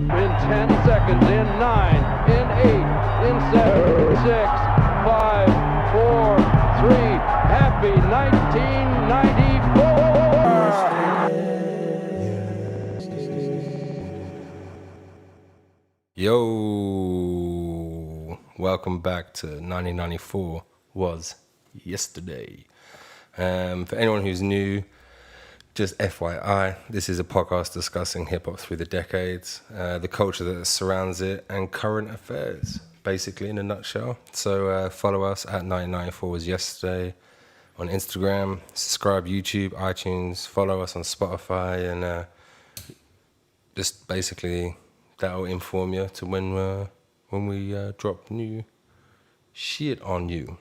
in 10 seconds, in 9, in 8, in 7, 6, 5, 4, 3. Happy 1994. Yo, welcome back to 1994 Was Yesterday. For anyone who's new, just FYI, this is a podcast discussing hip-hop through the decades, the culture that surrounds it, and current affairs, basically in a nutshell. So follow us at 1994 Was Yesterday on Instagram, subscribe YouTube, iTunes, follow us on Spotify, and just basically that'll inform you to when we drop new shit on you.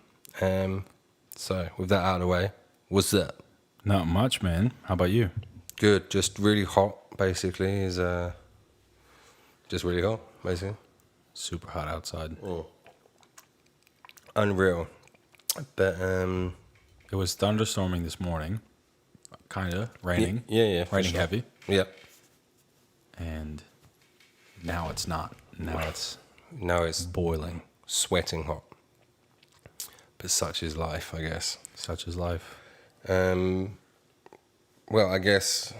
So with that out of the way, what's up? Not much, man. How about you? Good. Just really hot, basically. Is just really hot, basically. Super hot outside. Unreal. But It was thunderstorming this morning. Kind of. Raining. Yeah. Raining sure. heavy. Yep. And now it's not. Now it's boiling, sweating hot. But such is life, I guess. Such is life. Well, I guess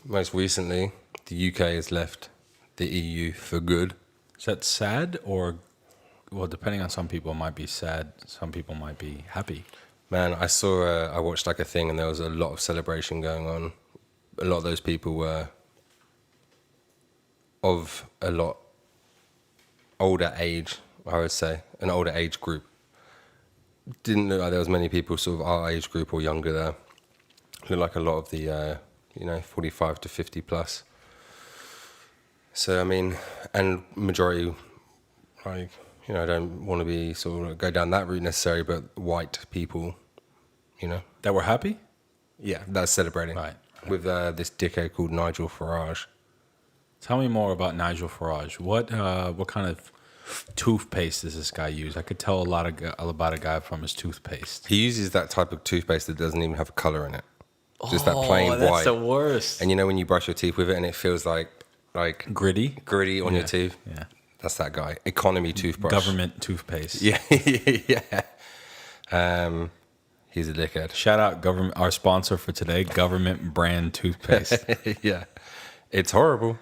most recently the UK has left the EU for good. Is that sad or, well, depending on some people, it might be sad. Some people might be happy. Man, I watched like a thing and there was a lot of celebration going on. A lot of those people were of a lot older age, I would say, an older age group. Didn't look like there was many people sort of our age group or younger there. Looked like a lot of the, 45 to 50 plus. So, I mean, and majority, like, I don't want to be sort of go down that route necessarily, but white people, That were happy? Yeah, that's celebrating. Right. With this dickhead called Nigel Farage. Tell me more about Nigel Farage. What kind of toothpaste does this guy use? I could tell a lot about a guy from his toothpaste. He uses that type of toothpaste that doesn't even have a color in it. Just that plain white. That's the worst. And when you brush your teeth with it and it feels like Gritty on your teeth? Yeah. That's that guy. Economy toothbrush. Government toothpaste. Yeah. He's a dickhead. Shout out government, our sponsor for today, government brand toothpaste. Yeah. It's horrible.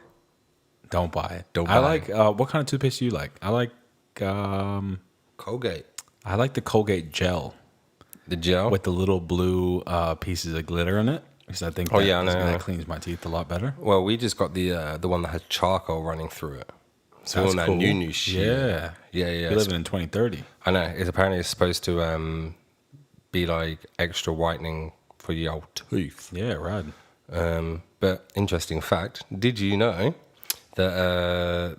Don't buy it. Don't I buy like, what kind of toothpaste do you like? I like, Colgate. I like the Colgate gel. The gel? With the little blue pieces of glitter in it. Because I think that cleans my teeth a lot better. Well, we just got the one that has charcoal running through it. So That's all that cool. new shit. Yeah. Yeah. We're living in 2030. I know. It's supposed to be like extra whitening for your old teeth. Yeah, right. But interesting fact, did you know that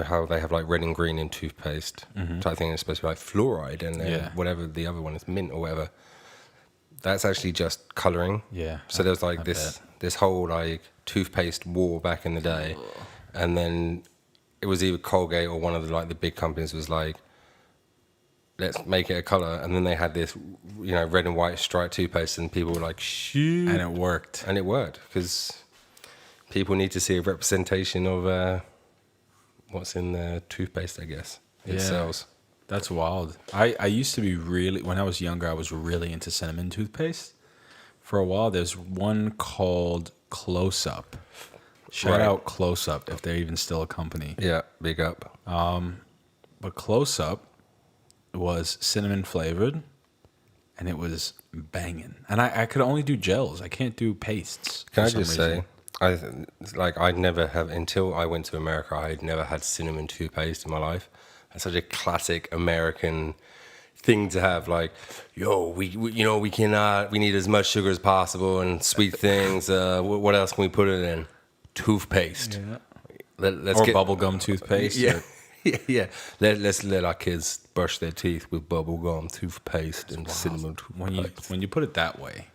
how they have like red and green in toothpaste type thing? It's supposed to be like fluoride and whatever the other one is, mint or whatever. That's actually just coloring. Yeah. So there's like this whole like toothpaste war back in the day, and then it was either Colgate or one of the big companies was like, let's make it a color, and then they had this red and white striped toothpaste, and people were like, shoot, And it worked. and it worked because people need to see a representation of what's in the toothpaste, I guess. It sells. That's wild. I used to be when I was younger, I was really into cinnamon toothpaste. For a while, there's one called Close Up. Shout out Close Up if they're even still a company. Yeah, big up. But Close Up was cinnamon flavored, and it was banging. And I could only do gels. I can't do pastes. Can I just say, I'd never have, until I went to America, I'd never had cinnamon toothpaste in my life. That's such a classic American thing to have. Like, yo, we need as much sugar as possible and sweet things. What else can we put it in? Toothpaste. Yeah. Let's get bubblegum toothpaste. Yeah. Yeah. Let's let our kids brush their teeth with bubblegum toothpaste and cinnamon toothpaste. When you put it that way,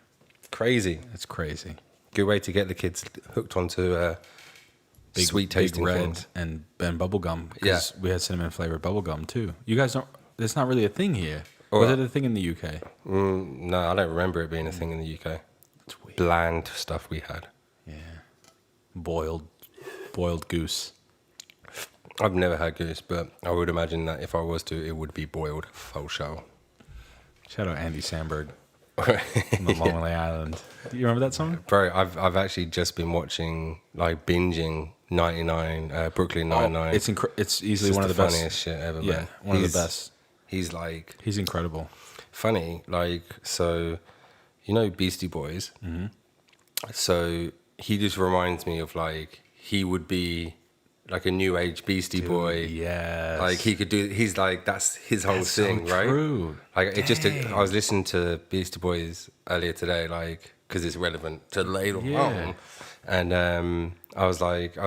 crazy. it's crazy. Good way to get the kids hooked onto sweet tasting Big Red things. and bubblegum. Because we had cinnamon flavored bubblegum too. You guys don't. It's not really a thing here. Was it a thing in the UK? No, I don't remember it being a thing in the UK. It's weird. Bland stuff we had. Yeah. Boiled goose. I've never had goose, but I would imagine that if I was to, it would be boiled for sure. Shout out Andy Samberg from the Lonely Island. Do you remember that song? Bro, I've actually just been watching, like, binging 99, Brooklyn 99. It's easily Just one of the best. funniest shit ever, Yeah, man. one of the best. He's like He's incredible. funny, like, so, you know, Beastie Boys. Mm-hmm. So he just reminds me of, like, he would be like a new age Beastie Boy. Yes. Like he could do. He's like that's his whole That's thing, so right? true. Like it just. Dang. I was listening to Beastie Boys earlier today, like because it's relevant to later Yeah. on, and I was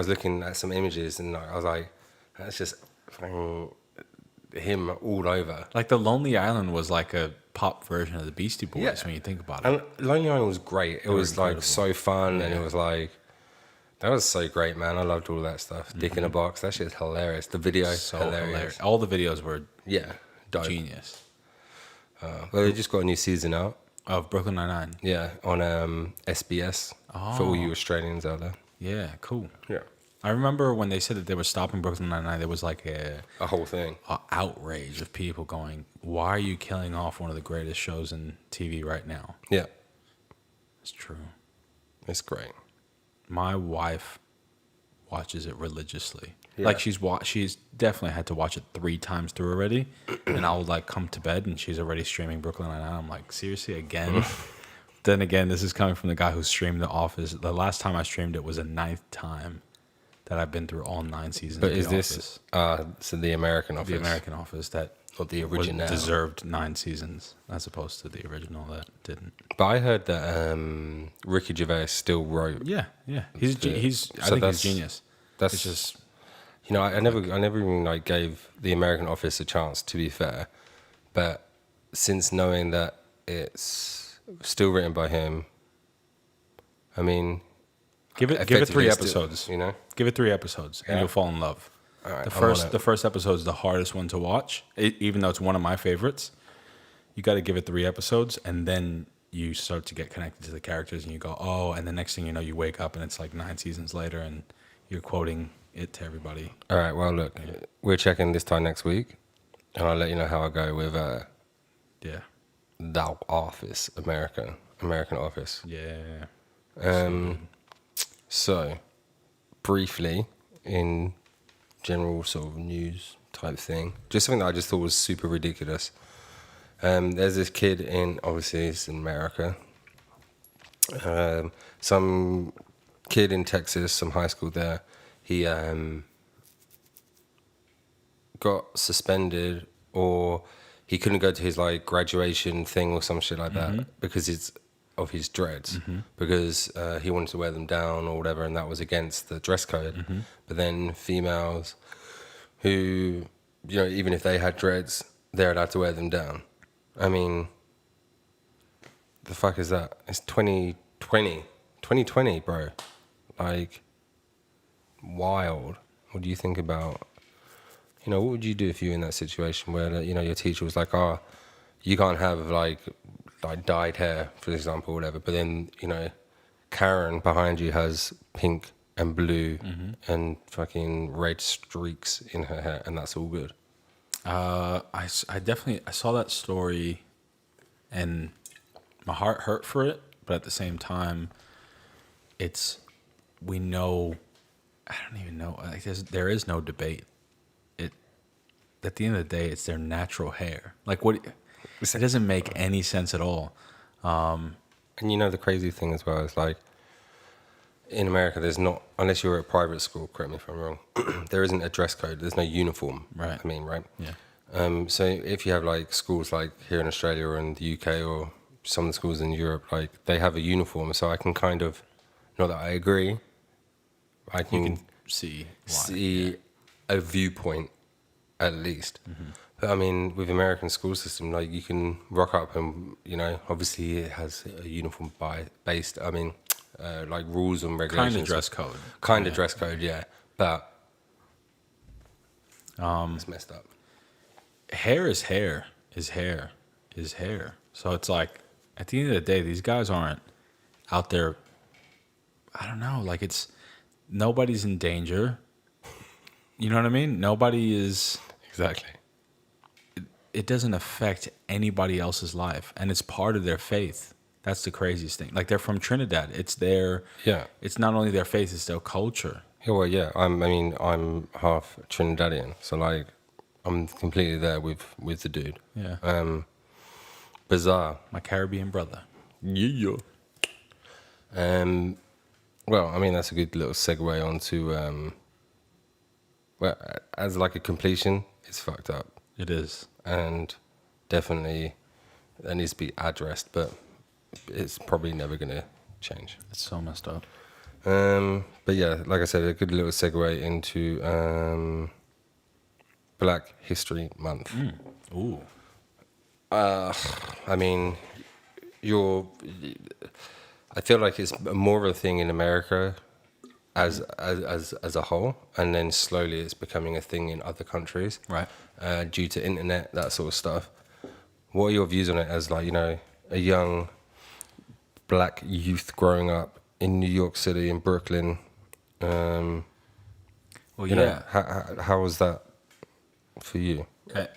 looking at some images, and I was like, that's just fucking him all over. Like the Lonely Island was like a pop version of the Beastie Boys Yeah. when you think about it. And Lonely Island was great. It was incredible. like so fun, and it was like. That was so great, man. I loved all that stuff. Dick in a Box. That shit's hilarious. The video, So hilarious. All the videos were Yeah, dope. genius. Well, they just got a new season out. Of Brooklyn Nine-Nine. Yeah, on SBS for all you Australians out there. Yeah, cool. Yeah, I remember when they said that they were stopping Brooklyn Nine-Nine, there was like a whole thing. outrage of people going, "Why are you killing off one of the greatest shows in TV right now?" Yeah, It's true. it's great. My wife watches it religiously. Yeah. Like she's definitely had to watch it 3 times through already, and I'll like come to bed and she's already streaming Brooklyn Nine-Nine. I'm like, seriously, again? Then again, this is coming from the guy who streamed The Office. The last time I streamed it was the 9th time that I've been through all 9 seasons. But of is The this Office. so the American Office? The American Office that Not the was original. deserved 9 seasons as opposed to the original that didn't. But I heard that Ricky Gervais still wrote. Yeah. He's So I think he's that's- genius. That's It's just you know, I never even like gave the American Office a chance. To be fair, but since knowing that it's still written by him, I mean, give it 3 effectively still- episodes. you know. Give it 3 episodes, and Yeah. you'll fall in love. All right, The I'm on first it. the first episode is the hardest one to watch, even though it's one of my favorites. You got to give it 3 episodes, and then you start to get connected to the characters, and you go, oh, and the next thing you know, you wake up, and it's like 9 seasons later, and you're quoting it to everybody. All right. Well, look, we're checking this time next week, and I'll let you know how I go with Yeah, The Office, American Office. yeah. So, briefly, in general sort of news type thing, just something that I just thought was super ridiculous. There's this kid obviously it's in America, some kid in Texas, some high school there, he got suspended or he couldn't go to his like graduation thing or some shit like that because it's of his dreads because he wanted to wear them down or whatever, and that was against the dress code. But then females who, you know, even if they had dreads, they're allowed to wear them down. I mean, the fuck is that? It's 2020, bro. Like, wild. What do you think about, you know, what would you do if you were in that situation where, you know, your teacher was like, oh, you can't have like dyed hair, for example, or whatever, but then, you know, Karen behind you has pink and blue and fucking red streaks in her hair, and that's all good. I definitely saw that story, and my heart hurt for it, but at the same time, we know, I don't even know, like there is no debate. At the end of the day, it's their natural hair. Like what? It doesn't make any sense at all. And you know the crazy thing as well is like in America, there's not, unless you're at a private school, correct me if I'm wrong, there isn't a dress code. There's no uniform. Right. I mean, right? Yeah. So if you have like schools like here in Australia or in the UK or some of the schools in Europe, like they have a uniform. So I can kind of, not that I agree, I You can can see why. see a viewpoint at least. But I mean, with American school system, like you can rock up and, you know, obviously it has a uniform based, I mean, like rules and regulations. Kind of dress code. Kind of dress code, yeah. But it's messed up. Hair is hair. Is hair. Is hair. So it's like, at the end of the day, these guys aren't out there. I don't know. Like nobody's in danger. You know what I mean? Nobody is. Exactly. It doesn't affect anybody else's life, and it's part of their faith. That's the craziest thing. Like, they're from Trinidad. It's their. Yeah. It's not only their faith; it's their culture. Yeah, well, yeah. I'm half Trinidadian, so like, I'm completely there with the dude. Yeah. Bizarre. My Caribbean brother. Yeah. Well, I mean, that's a good little segue onto well, as like a completion, it's fucked up, It is. and definitely that needs to be addressed, but it's probably never gonna change. It's so messed up. But yeah, like I said, a good little segue into Black History Month. Ooh. I mean, I feel like it's more of a thing in America as a whole, and then slowly it's becoming a thing in other countries, Right. due to internet, that sort of stuff. What are your views on it as, like, you know, a young black youth growing up in New York City, in Brooklyn? Well, You know, how was that for you?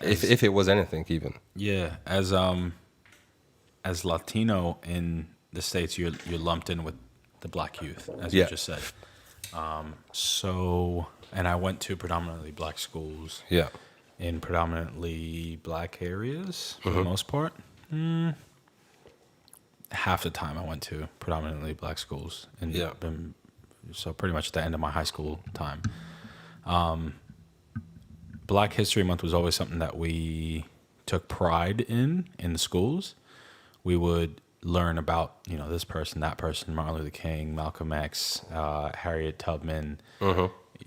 If it was anything, even. Yeah, as Latino in the States, you're lumped in with the black youth, as you Yeah. just said. And I went to predominantly black schools Yeah. in predominantly black areas for the most part. Half the time I went to predominantly black schools, and Yeah. so pretty much at the end of my high school time. Black History Month was always something that we took pride in the schools. We would learn about, you know, this person, that person, Martin Luther King, Malcolm X, Harriet Tubman,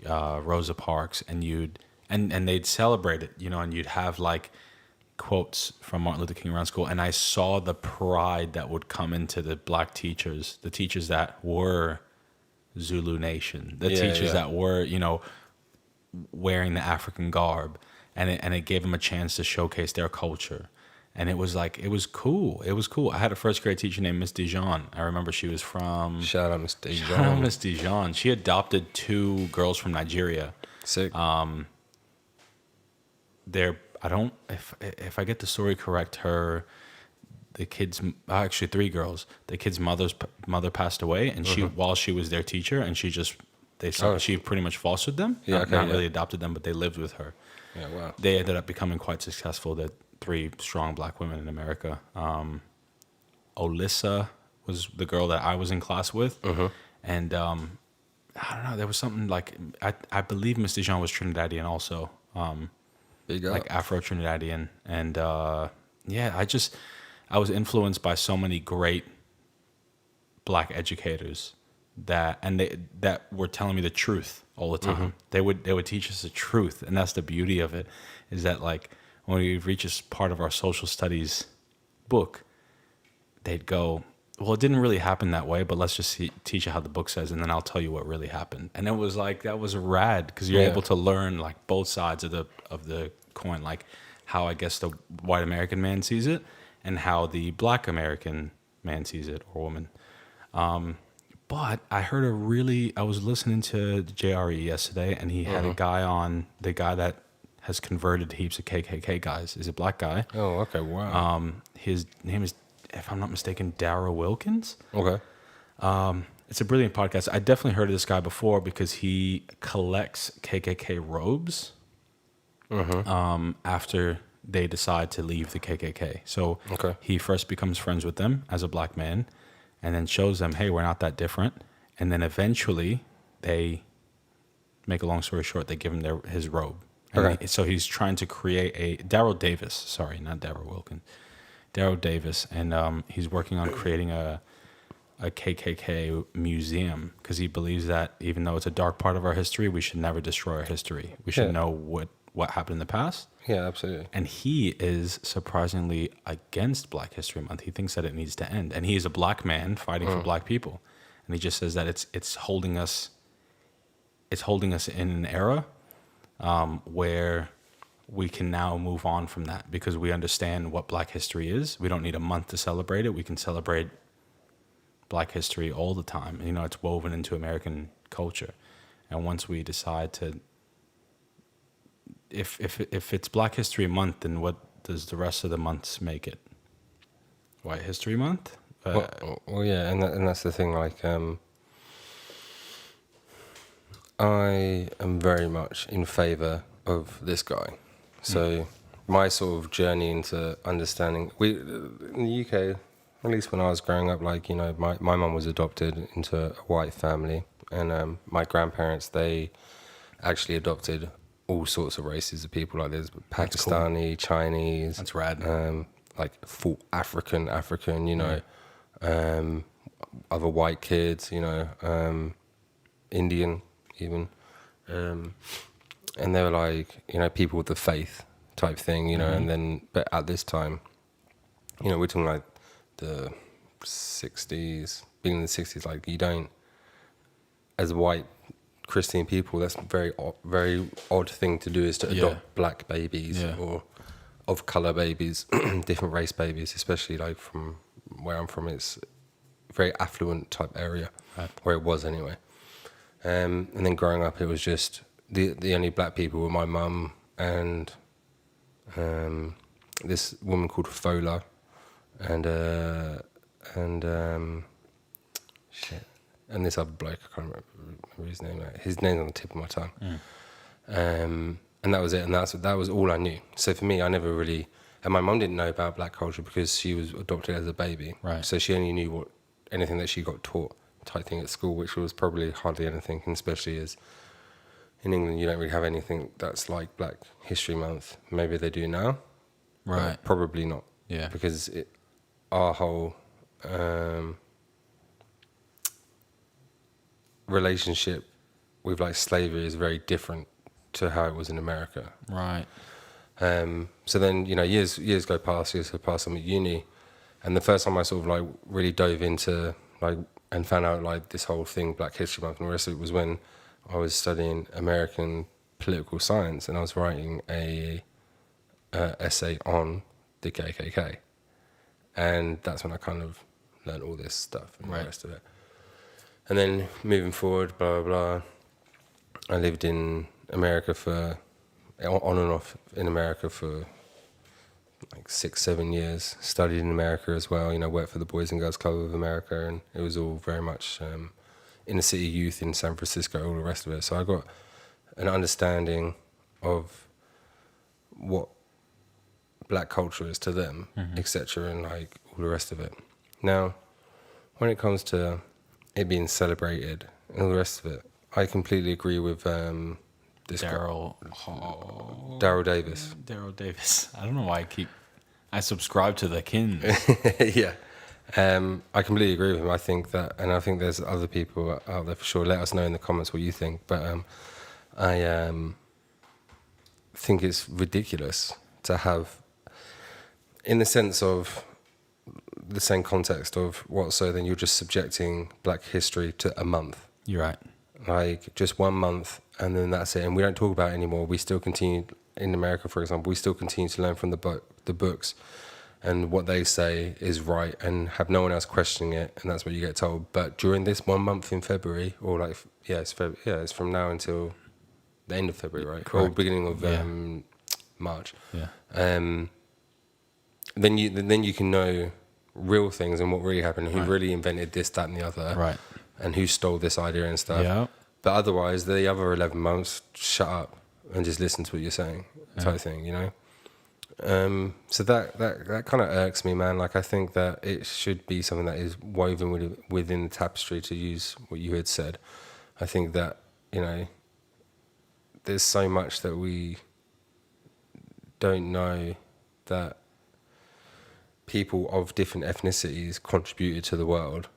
Rosa Parks, and they'd celebrate it, you know, and you'd have like quotes from Martin Luther King around school, and I saw the pride that would come into the black teachers, the teachers that were Zulu Nation, the teachers that were, you know, wearing the African garb, and it gave them a chance to showcase their culture. And it was like, it was cool. It was cool. I had a first grade teacher named Miss Dijon. I remember she was from... Shout out Miss Dijon. Shout out Miss Dijon. She adopted 2 girls from Nigeria. Sick. If I get the story correct, the kids, actually 3 girls, the kid's mother passed away, and while she was their teacher, and she pretty much fostered them. Not really adopted them, but they lived with her. Yeah, wow. They ended up becoming quite successful. They're 3 strong black women in America. Olyssa was the girl that I was in class with, and I don't know. There was something like I believe Miss Dijon was Trinidadian also, like Afro Trinidadian, and I was influenced by so many great black educators that were telling me the truth all the time. They would teach us the truth, and that's the beauty of it, is that like when we reach a part of our social studies book, they'd go, well, it didn't really happen that way, but let's just teach you how the book says, and then I'll tell you what really happened. And it was like, that was rad, because you're able to learn like both sides of the coin, like how I guess the white American man sees it and how the black American man sees it, or woman. But I was listening to JRE yesterday, and he had a guy on, the guy that has converted heaps of KKK guys. Is a black guy. Oh, okay, wow. His name is, if I'm not mistaken, Darrell Wilkins. Okay. It's a brilliant podcast. I definitely heard of this guy before because he collects KKK robes after they decide to leave the KKK. So he first becomes friends with them as a black man, and then shows them, hey, we're not that different. And then eventually they, make a long story short, they give him his robe. So he's trying to create Darrell Davis. Sorry, not Darrell Wilkins. Darrell Davis. And he's working on creating a KKK museum, because he believes that even though it's a dark part of our history, we should never destroy our history. We should know what happened in the past. Yeah, absolutely. And he is surprisingly against Black History Month. He thinks that it needs to end. And he is a black man fighting for black people. And he just says that it's holding us in an era where we can now move on from that, because we understand what Black history is. We don't need a month to celebrate it. We can celebrate Black history all the time. You know, it's woven into American culture. And once we decide to if it's Black History Month, then what does the rest of the months make it? White History Month? Well, yeah, and that's the thing. Like, I am very much in favour of this guy. So my sort of journey into understanding, in the UK, at least when I was growing up, like, you know, my mum was adopted into a white family, and my grandparents, they actually adopted all sorts of races of people. Like, there's Pakistani, Chinese. That's rad. Like full African, you know, other white kids, you know, Indian even. And they were like, you know, people with the faith type thing, you know, and then, but at this time, you know, we're talking like the 60s, beginning of the 60s, like, you don't, as white Christian people, that's very odd thing to do, is to adopt black babies or of color babies, different race babies, especially like from where I'm from. It's a very affluent type area, where it was anyway. And then growing up, it was just the only black people were my mum and this woman called Fola, and this other bloke, I can't remember his name. His name's on the tip of my tongue. And that was it, and that was all I knew. So for me, I never really, and my mum didn't know about black culture because she was adopted as a baby. Right. So she only knew anything that she got taught type thing at school, which was probably hardly anything, and especially as in England, you don't really have anything that's like Black History Month. Maybe they do now. Right. Probably not. Yeah. Because our whole relationship with like slavery is very different to how it was in America. Right. So then, you know, years go past, I'm at uni, and the first time I sort of like really dove into like and found out like this whole thing, Black History Month and the rest of it, was when I was studying American political science, and I was writing a essay on the KKK, and that's when I kind of learned all this stuff and the rest of it. And then moving forward, blah blah blah, I lived in America on and off in America for like 6-7 years, studied in America as well, you know, worked for the Boys and Girls Club of America, and it was all very much inner city youth in San Francisco, all the rest of it. So I got an understanding of what black culture is to them, etc., and like all the rest of it. Now, when it comes to it being celebrated and all the rest of it, I completely agree with this Daryl Davis. Daryl Davis. I don't know why I subscribe to the kin. Yeah. I completely agree with him. I think that, and I think there's other people out there for sure. Let us know in the comments what you think. But I think it's ridiculous to have, in the sense of the same context of what, so then you're just subjecting Black history to a month. You're right. Like just 1 month, and then that's it. And we don't talk about it anymore. We still continue, in America, for example, we still continue to learn from the books, and what they say is right, and have no one else questioning it, and that's what you get told. But during this 1 month in February, or like, it's from now until the end of February, right? Correct. Or beginning of March. Yeah. Then you can know real things and what really happened, who really invented this, that, and the other, Right. and who stole this idea and stuff. Yeah. But otherwise, the other 11 months, shut up and just listen to what you're saying, type thing, you know? So that kind of irks me, man. Like, I think that it should be something that is woven within the tapestry, to use what you had said. I think that, you know, there's so much that we don't know, that people of different ethnicities contributed to the world,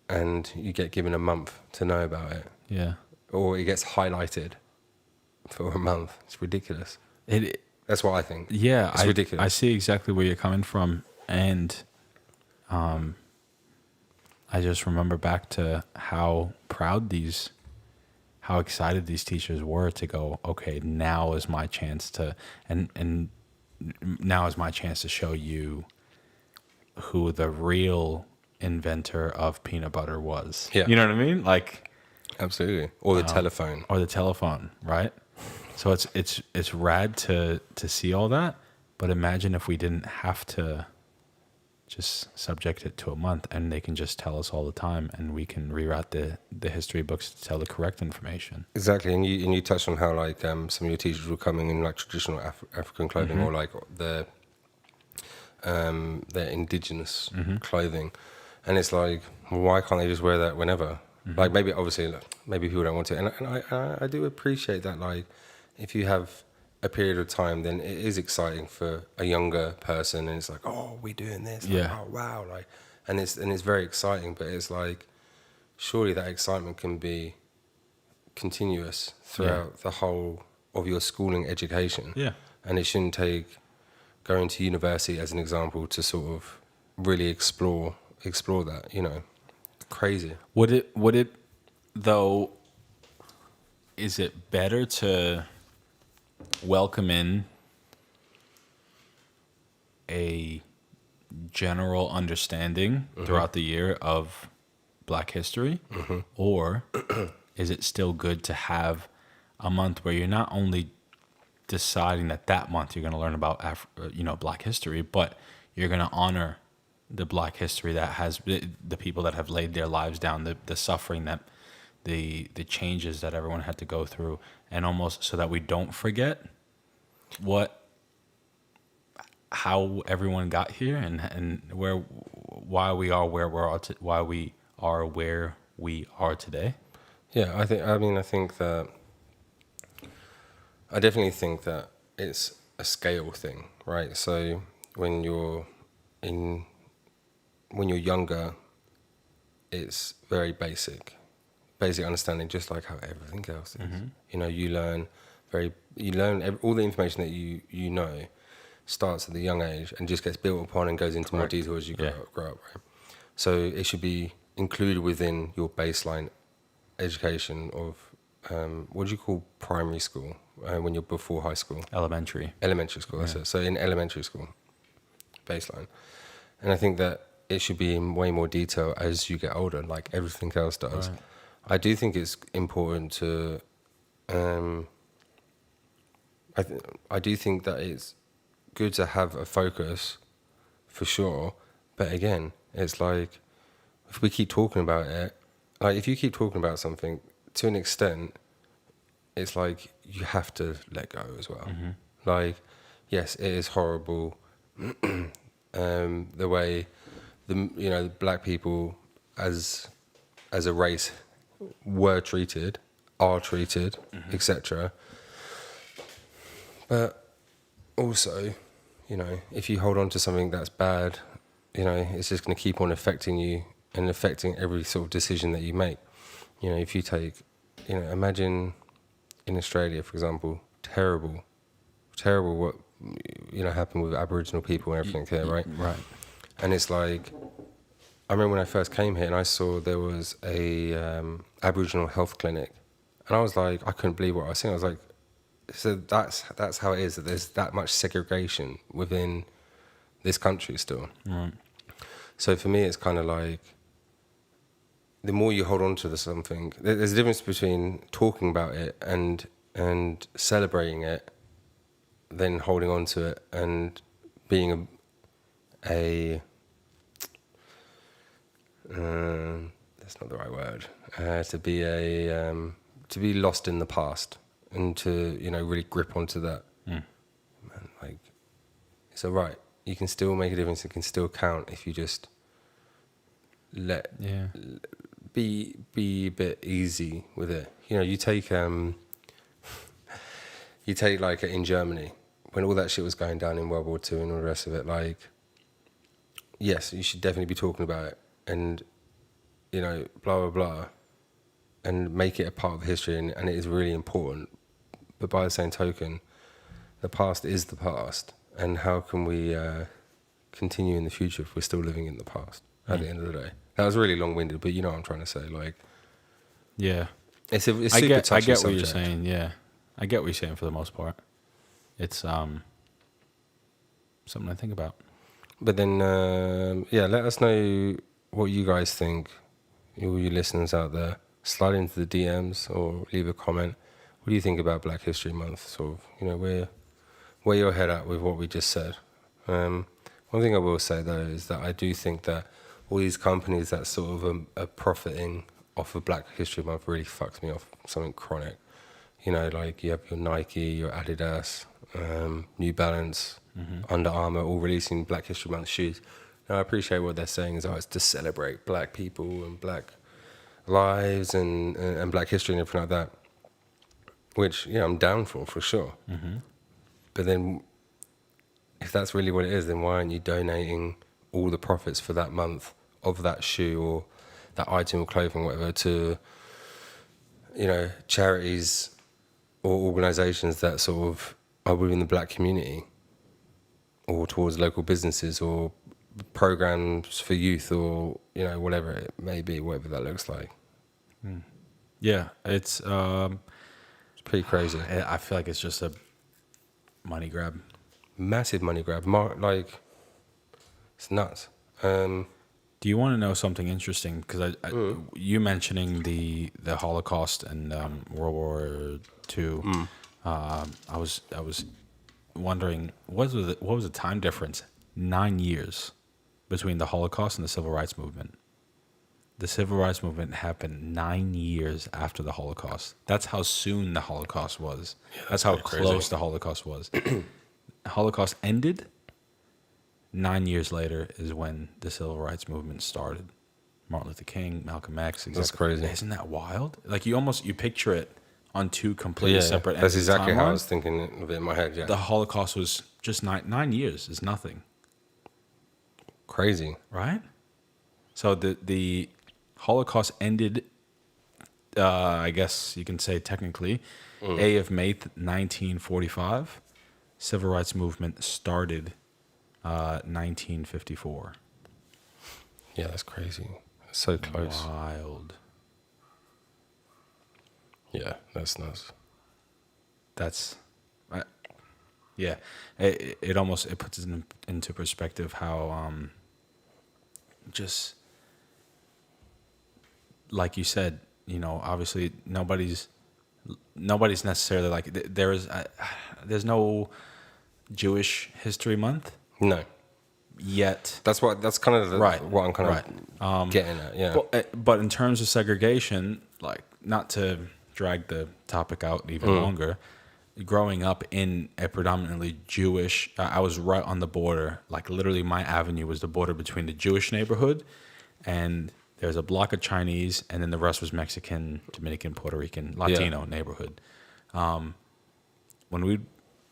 and you get given a month to know about it. Yeah. Or it gets highlighted for a month. It's ridiculous. That's what I think. Yeah, it's ridiculous. I see exactly where you're coming from, and I just remember back to how excited these teachers were to go, okay, now is my chance to, and now is my chance to show you who the real inventor of peanut butter was. Yeah. You know what I mean? Like, absolutely. Or the telephone. Or the telephone, right? So it's rad to see all that, but imagine if we didn't have to just subject it to a month, and they can just tell us all the time, and we can reroute the history books to tell the correct information. Exactly, and you touched on how like some of your teachers were coming in like traditional African clothing, or like their indigenous clothing, and it's like, why can't they just wear that whenever? Like maybe obviously maybe people don't want to, and I do appreciate that. Like if you have a period of time, then it is exciting for a younger person, and it's like, oh, we're doing this, like, Yeah. oh wow, like, and it's very exciting. But it's like, surely that excitement can be continuous throughout the whole of your schooling education. Yeah. And it shouldn't take going to university as an example to sort of really explore that, you know. Crazy. Would it though, is it better to welcome in a general understanding throughout the year of Black history, or is it still good to have a month where you're not only deciding that month you're going to learn about Black history, but you're going to honor the Black history that has the people that have laid their lives down, the suffering, that the changes that everyone had to go through, and almost so that we don't forget how everyone got here, and why we are where we are today. Yeah, I definitely think that it's a scale thing, right? So when you're younger, it's very basic understanding, just like how everything else is. You know, you learn all the information that you know starts at the young age and just gets built upon and goes into more detail as you grow up, right? So it should be included within your baseline education of what do you call primary school when you're before high school? Elementary school, that's it. So in elementary school, baseline. And I think that it should be in way more detail as you get older, like everything else does. Right. I do think it's important to I do think that it's good to have a focus for sure, but again, it's like if we keep talking about it, like if you keep talking about something to an extent, it's like you have to let go as well. Like, yes, it is horrible the way the Black people as a race were treated, are treated, etc. But also, if you hold on to something that's bad, it's just going to keep on affecting you and affecting every sort of decision that you make. If you take, imagine in Australia, for example, terrible what, happened with Aboriginal people and everything here, right? Right. And it's like, I remember when I first came here and I saw there was a Aboriginal health clinic, and I was like, I couldn't believe what I was seeing. I was like, so that's how it is, that there's that much segregation within this country still. Right. So for me, it's kind of like, the more you hold on to something, there's a difference between talking about it and celebrating it, then holding on to it and being that's not the right word, to be lost in the past and to really grip onto that. Man, like, it's all right, you can still make a difference, it can still count if you just be a bit easy with it. You take like in Germany, when all that shit was going down in World War II and all the rest of it, like, yes, you should definitely be talking about it and, blah, blah, blah, and make it a part of history, and it is really important. But by the same token, the past is the past, and how can we continue in the future if we're still living in the past at the end of the day? That was really long-winded, but you know what I'm trying to say. Like, yeah, it's super touchy subject. I get what you're saying. Yeah, I get what you're saying for the most part. It's something to think about. But then, let us know what you guys think, all you listeners out there. Slide into the DMs or leave a comment What do you think about Black History Month? Sort of, where your head at with what we just said. One thing I will say though is that I do think that all these companies that sort of are profiting off of Black History Month really fucks me off. Something chronic. Like you have your Nike, your Adidas, New Balance, Under Armour, all releasing Black History Month shoes. Now I appreciate what they're saying is, it's to celebrate Black people and Black lives and Black history and everything like that. Which, I'm down for sure. Mm-hmm. But then, if that's really what it is, then why aren't you donating all the profits for that month of that shoe or that item of clothing, whatever, to, charities or organisations that sort of are within the Black community, or towards local businesses or programs for youth, or whatever it may be, whatever that looks like. Yeah, it's pretty crazy. I feel like it's just a money grab. Massive money grab. It's nuts. Do you want to know something interesting? Because you mentioning the Holocaust and World War II, I was wondering what was the time difference? 9 years between the Holocaust and the Civil Rights Movement. The Civil Rights Movement happened 9 years after the Holocaust. That's how soon the Holocaust was. Yeah, that's how close the Holocaust was. The Holocaust ended. 9 years later is when the Civil Rights Movement started. Martin Luther King, Malcolm X. Exactly. That's crazy. Isn't that wild? Like you picture it on two completely separate ends. That's exactly how I was thinking of it in my head. Yeah. The Holocaust was just 9 years. Is nothing. Crazy, right? So the Holocaust ended, I guess you can say technically, of May 1945. Civil Rights Movement started 1954. Yeah, that's crazy. It's so close. Wild. Yeah, that's nuts. Yeah. It almost puts it into perspective how just like you said, obviously nobody's necessarily like there's no Jewish History Month. No. Yet. That's kind of what I'm kind of getting at. Yeah. But in terms of segregation, like not to drag the topic out even longer, growing up in a predominantly Jewish, I was right on the border. Like literally, my avenue was the border between the Jewish neighborhood and there's a block of Chinese, and then the rest was Mexican, Dominican, Puerto Rican, Latino neighborhood. When we'd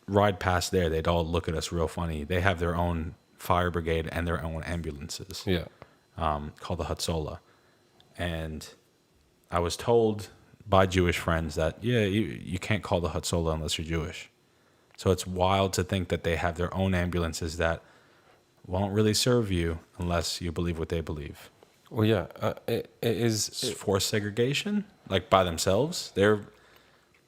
ride past there, they'd all look at us real funny. They have their own fire brigade and their own ambulances. Yeah. Called the Hatzola. And I was told by Jewish friends that, you can't call the Hatzola unless you're Jewish. So it's wild to think that they have their own ambulances that won't really serve you unless you believe what they believe. Well, yeah, it is forced segregation, like by themselves. They're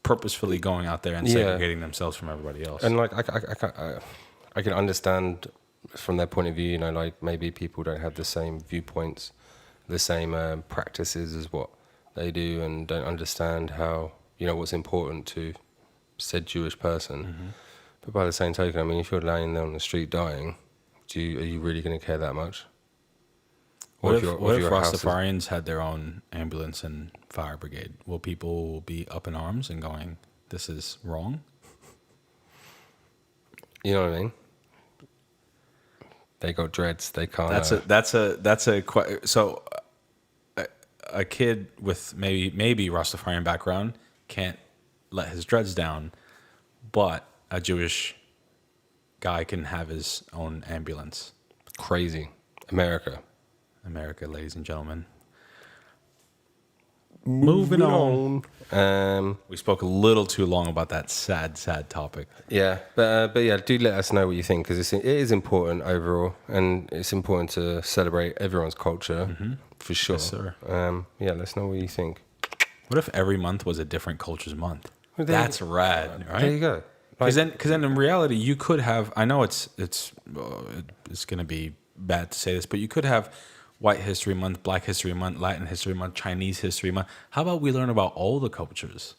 purposefully going out there and segregating themselves from everybody else. And like I can understand from their point of view, like maybe people don't have the same viewpoints, the same practices as what they do, and don't understand how what's important to said Jewish person. Mm-hmm. But by the same token, if you're laying there on the street dying, are you really going to care that much? What if Rastafarians had their own ambulance and fire brigade? Will people be up in arms and going, "This is wrong"? You know what I mean? They got dreads. They can't. So a kid with maybe Rastafarian background can't let his dreads down, but a Jewish guy can have his own ambulance. Crazy. America, ladies and gentlemen. Moving on. We spoke a little too long about that sad topic. Yeah, but yeah, do let us know what you think, because it is important overall, and it's important to celebrate everyone's culture, for sure. Yes, sir. Yeah, let us know what you think. What if every month was a different culture's month? Well, that's rad, right? There you go. Because then in reality, you could have. I know it's going to be bad to say this, but you could have White History Month, Black History Month, Latin History Month, Chinese History Month. How about we learn about all the cultures?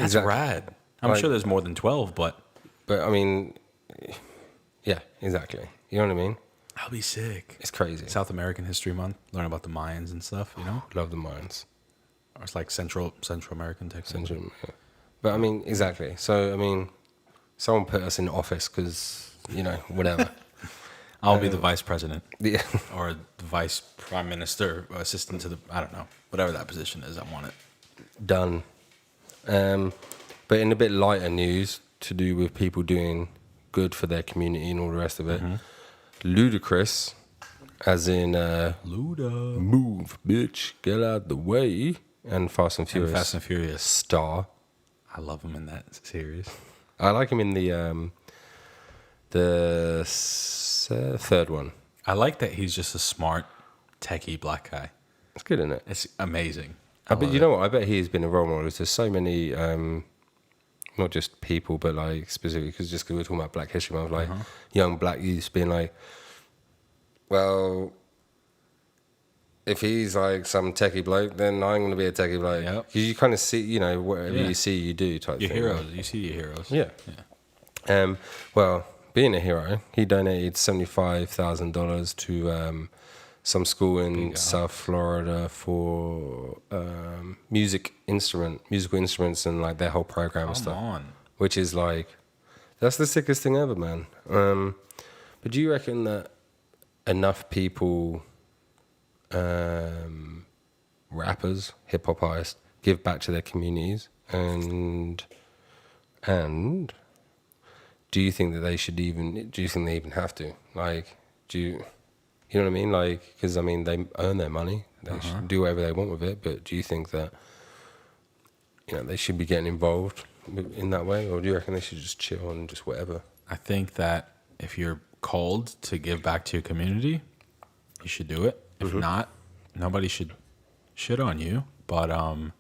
That's exactly. rad. I'm Like- sure there's more than 12, but But I mean, yeah, exactly. You know what I mean? that'll be sick. It's crazy. South American History Month, learn about the Mayans and stuff, you know? Love the mines. Or it's like Central American technology. Yeah. But I mean, exactly. So I mean, someone put us in office because whatever. I'll be the vice president Yeah. or the vice prime minister, or assistant to the, I don't know, whatever that position is. I want it. Done. But in a bit lighter news to do with people doing good for their community and all the rest of it, Ludacris, as in Luda. move, bitch, get out the way, and Fast and Furious. Fast and Furious. Star. I love him in that series. I like him in the third one. I like that he's just a smart, techie black guy. It's good, isn't it? It's amazing. I bet you know what? I bet he has been a role model to so many, not just people, but like specifically because we're talking about Black History Month, like young black youths being like, well, if he's like some techie bloke, then I'm going to be a techie bloke. Yep. Because you kind of see, whatever you see, you do type Your thing. heroes. You see your heroes. Yeah. Well, being a hero, he donated $75,000 to some school in South Florida for musical instruments and like their whole program and stuff. Come on. Which is like, that's the sickest thing ever, man. But do you reckon that enough people, rappers, hip hop artists, give back to their communities, and do you think that they should even? Do you think they even have to? Like, you know what I mean? Like, because I mean, they earn their money, they should do whatever they want with it. But do you think that they should be getting involved in that way, or do you reckon they should just chill and just whatever? I think that if you're called to give back to your community, you should do it. If not, nobody should shit on you. But I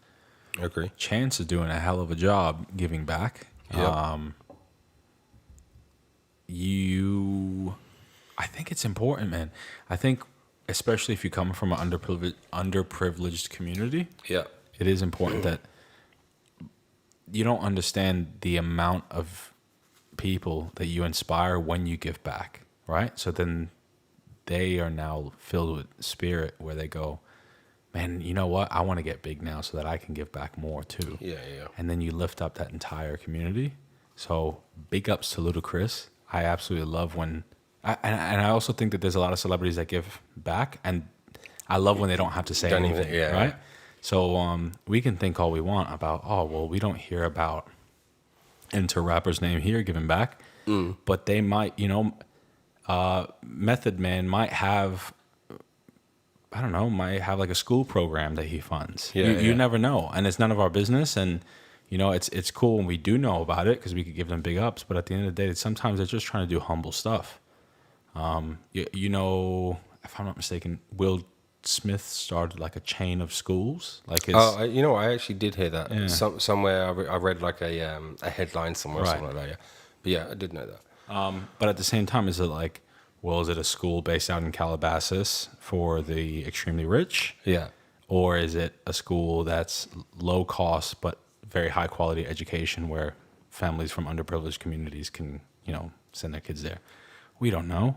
agree. Chance is doing a hell of a job giving back. Yep. I think it's important, man. I think especially if you come from an underprivileged community, Yeah. it is important that you don't understand the amount of people that you inspire when you give back, right? So then they are now filled with spirit where they go, man, you know what? I want to get big now so that I can give back more too. Yeah. And then you lift up that entire community. So big ups to Ludacris. I absolutely love when, and I also think that there's a lot of celebrities that give back, and I love when they don't have to say anything, right? So we can think all we want about, we don't hear about into rapper's name here giving back, but they might, Method Man might have, might have like a school program that he funds. You never know, and it's none of our business. And it's cool when we do know about it because we could give them big ups. But at the end of the day, sometimes they're just trying to do humble stuff. If I'm not mistaken, Will Smith started like a chain of schools. Like I actually did hear that. Yeah. Somewhere I read like a headline somewhere or something like that. Yeah. But yeah, I did know that. But at the same time, is it a school based out in Calabasas for the extremely rich? Yeah. Or is it a school that's low cost but very high quality education where families from underprivileged communities can, send their kids there? We don't know.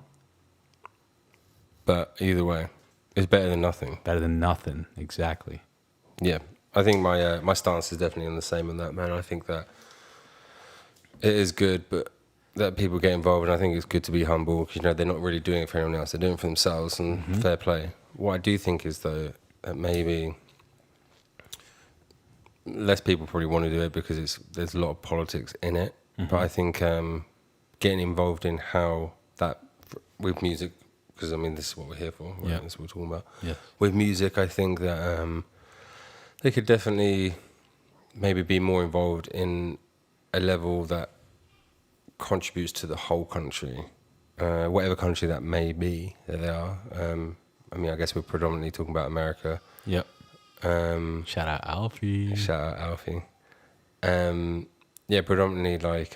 But either way, it's better than nothing. Better than nothing, exactly. Yeah. I think my stance is definitely on the same on that, man. I think that it is good, but that people get involved, and I think it's good to be humble because they're not really doing it for anyone else; they're doing it for themselves, and fair play. What I do think is though that maybe less people probably want to do it because there's a lot of politics in it. But I think getting involved in how that with music, because I mean this is what we're here for, right? Yeah. This is what we're talking about. Yeah. With music, I think that they could definitely maybe be more involved in a level that contributes to the whole country, whatever country that may be that they are. I guess we're predominantly talking about America. Yep. Shout out Alfie. Shout out Alfie. Predominantly like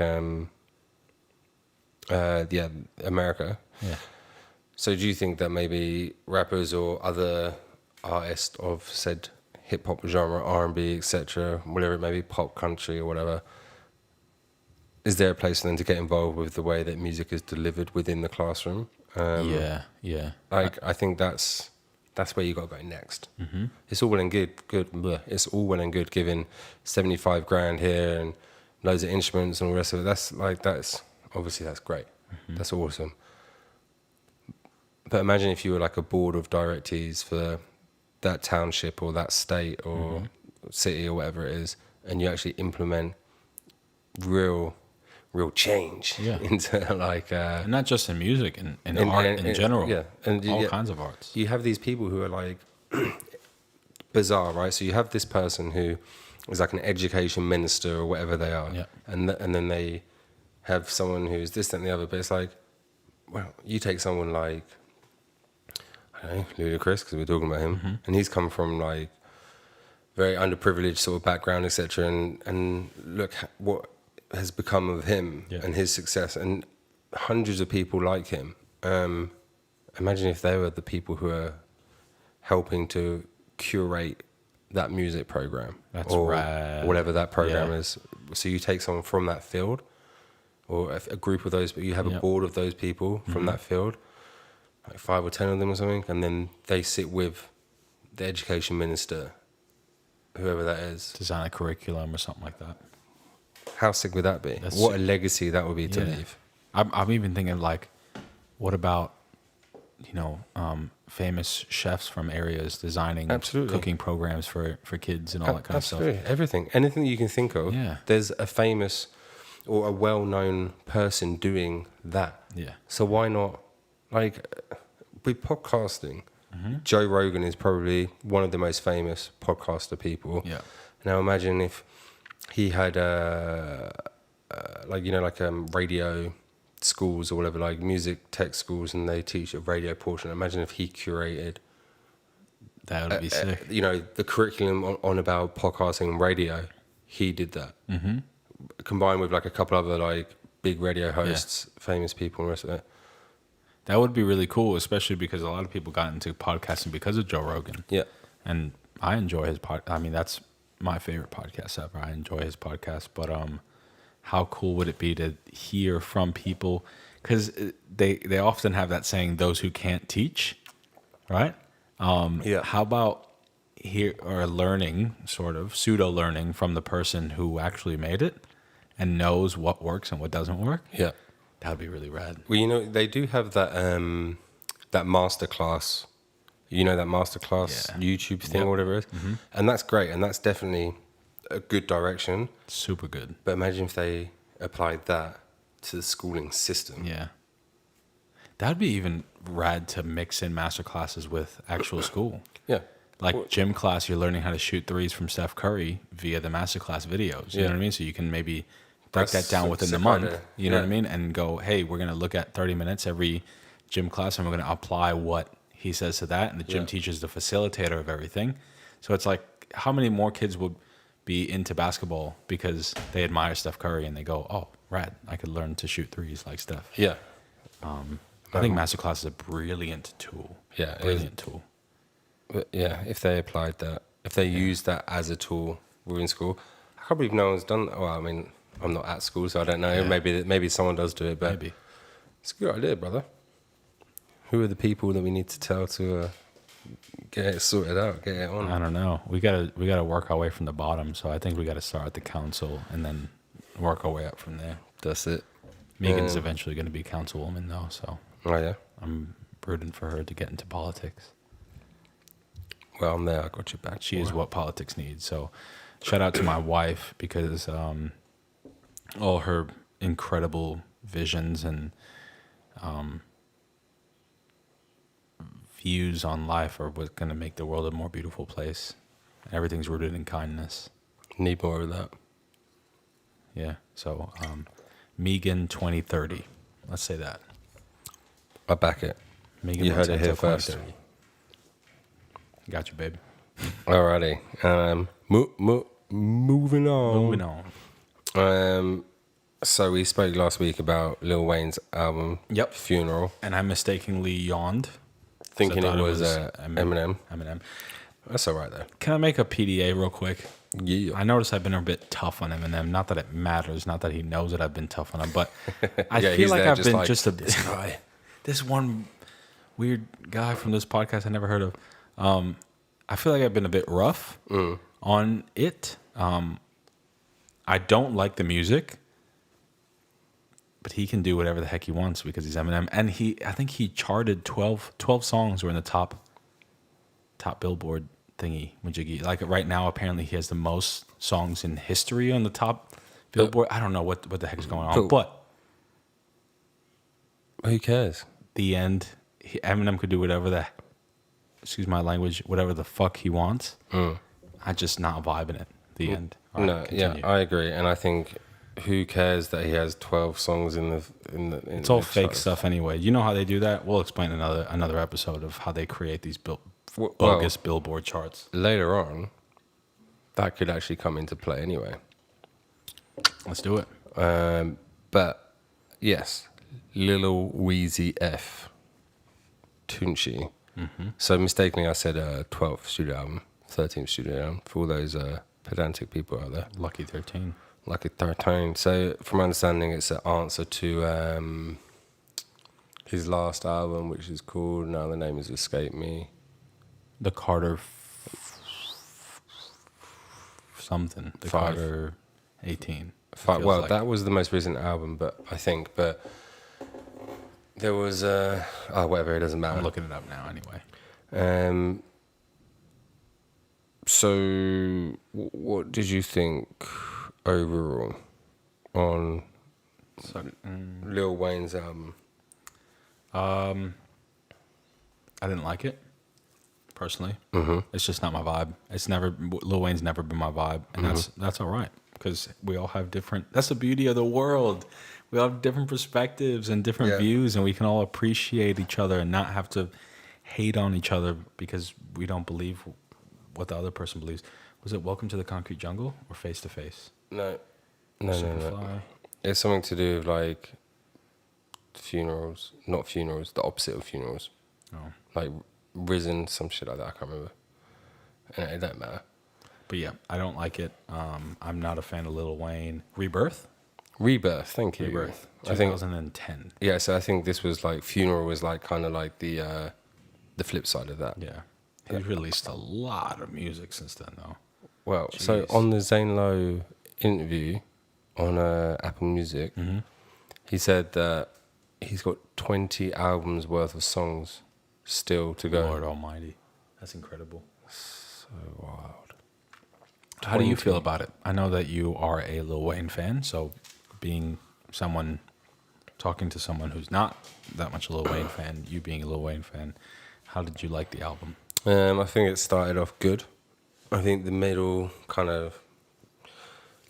America. Yeah. So do you think that maybe rappers or other artists of said hip hop genre, R&B, etc., whatever it may be, pop country or whatever, is there a place for them to get involved with the way that music is delivered within the classroom? Yeah. I think that's where you got to go next. Mm-hmm. It's all well and good. It's all well and good giving 75 grand here and loads of instruments and all the rest of it. That's obviously that's great. Mm-hmm. That's awesome. But imagine if you were like a board of directees for that township or that state or city or whatever it is, and you actually implement real change into like and not just in music, in art in general. Yeah, and all kinds of arts. You have these people who are like bizarre, right? So you have this person who is like an education minister or whatever they are, and then they have someone who's this, that, and the other. But it's like, well, you take someone like, I don't know, Ludacris, because we're talking about him, and he's come from like very underprivileged sort of background, etc. And look what has become of him and his success, and hundreds of people like him. Imagine if they were the people who are helping to curate that music program. That's or rad. Whatever that program is. So you take someone from that field, or a group of those, but you have a board of those people from that field, like 5 or 10 of them or something, and then they sit with the education minister, whoever that is. Design a curriculum or something like that. How sick would that be? What a legacy that would be to leave. I'm even thinking like, what about, famous chefs from areas designing cooking programs for kids and all that kind of stuff. Everything. Anything that you can think of. Yeah. There's a famous or a well-known person doing that. Yeah. So why not, like, with podcasting, Joe Rogan is probably one of the most famous podcaster people. Yeah. Now imagine if he had radio schools or whatever, like music tech schools, and they teach a radio portion. Imagine if he curated. That would be sick. The curriculum on about podcasting and radio. He did that. Mm-hmm. Combined with like a couple other like big radio hosts, famous people and the rest of it. That would be really cool, especially because a lot of people got into podcasting because of Joe Rogan. Yeah. And I enjoy his I mean, that's my favorite podcast ever. I enjoy his podcast, but how cool would it be to hear from people? Because they often have that saying, "Those who can't teach," right? How about learning, sort of pseudo learning from the person who actually made it and knows what works and what doesn't work? Yeah, that would be really rad. Well, they do have that that masterclass. That masterclass YouTube thing or whatever it is. Mm-hmm. And that's great. And that's definitely a good direction. Super good. But imagine if they applied that to the schooling system. Yeah. That would be even rad to mix in master classes with actual school. Yeah. Like gym class, you're learning how to shoot threes from Steph Curry via the masterclass videos. You know what I mean? So you can maybe break that down within the month. You know what I mean? And go, hey, we're going to look at 30 minutes every gym class, and we're going to apply what he says to that, and the gym teacher is the facilitator of everything. So it's like, how many more kids would be into basketball because they admire Steph Curry and they go, oh, rad, I could learn to shoot threes like Steph. Yeah. I think masterclass is a brilliant tool. Yeah. Brilliant tool. But yeah, if they applied that, if they used that as a tool within school, I can't believe no one's done that. Well, I mean, I'm not at school, so I don't know. Yeah. Maybe someone does do it, but it's a good idea, brother. Who are the people that we need to tell to get it sorted out, get it on? I don't know. We gotta work our way from the bottom. So I think we gotta start at the council and then work our way up from there. That's it. Megan's eventually going to be councilwoman though, so I'm rooting for her to get into politics. Well, I'm there. I got your back. She is what politics needs. So shout out to my wife, because all her incredible visions and views on life are what's going to make the world a more beautiful place. Everything's rooted in kindness. Need more of that. Yeah. So Megan 2030. Let's say that. I back it. Megan, you heard it here first. Got you, babe. Alrighty. Moving on. So we spoke last week about Lil Wayne's album, Funeral. And I mistakenly yawned. Thinking it was Eminem. That's all right though. Can I make a PDA real quick? Yeah. I noticed I've been a bit tough on Eminem. Not that it matters. Not that he knows that I've been tough on him, but I Yeah, feel he's like there I've just been like, just a this guy. this one weird guy from this podcast I never heard of. I feel like I've been a bit rough on it. I don't like the music, but he can do whatever the heck he wants because he's Eminem. And I think he charted 12 songs were in the top Billboard thingy majiggy. Like right now, apparently he has the most songs in history on the top Billboard. I don't know what the heck is going on, Cool. but Who cares? the end, Eminem could do whatever excuse my language, whatever the fuck he wants. I just not vibing it. The end. All right, No, continue. yeah, I agree, and I think who cares that he has 12 songs in the It's all the fake charts? stuff anyway. You know how they do that? We'll explain another episode of how they create these Well, bogus Billboard charts. later on, that could actually come into play anyway. Let's do it. But yes, Lil Wheezy F, Tunchi. So mistakenly, I said 12th studio album, 13th studio album for all those pedantic people out there. Lucky 13. Lucky 13. So from my understanding, it's an answer to his last album, which is called, now the name has escaped me. The Carter something. The 5. Carter 18. Well, like. that was the most recent album, but there was whatever, it doesn't matter. I'm looking it up now anyway. So what did you think overall on Lil Wayne's album? I didn't like it personally. It's just not my vibe. Lil Wayne's never been my vibe, and that's all right because we all have different. That's the beauty of the world. We all have different perspectives and different views, and we can all appreciate each other and not have to hate on each other because we don't believe what the other person believes. Was it Welcome to the Concrete Jungle or Face to Face? No. Superfly? It's something to do with like funerals, not funerals, the opposite of funerals. Oh. Like Risen, some shit like that. I can't remember. And it don't matter. But yeah, I don't like it. I'm not a fan of Lil Wayne. Rebirth? Rebirth, thank you. Rebirth. I think 2010. yeah. So I think this was like Funeral was like kind of like the flip side of that. Yeah. He's released a lot of music since then, though. Well, so Jeez. on the Zane Lowe interview on Apple Music, he said that he's got 20 albums worth of songs still to go. Lord Almighty. That's incredible. So wild. How do you 20. feel about it? I know that you are a Lil Wayne fan, so talking to someone who's not that much a Lil Wayne fan, you being a Lil Wayne fan, how did you like the album? I think it started off good. I think the middle kind of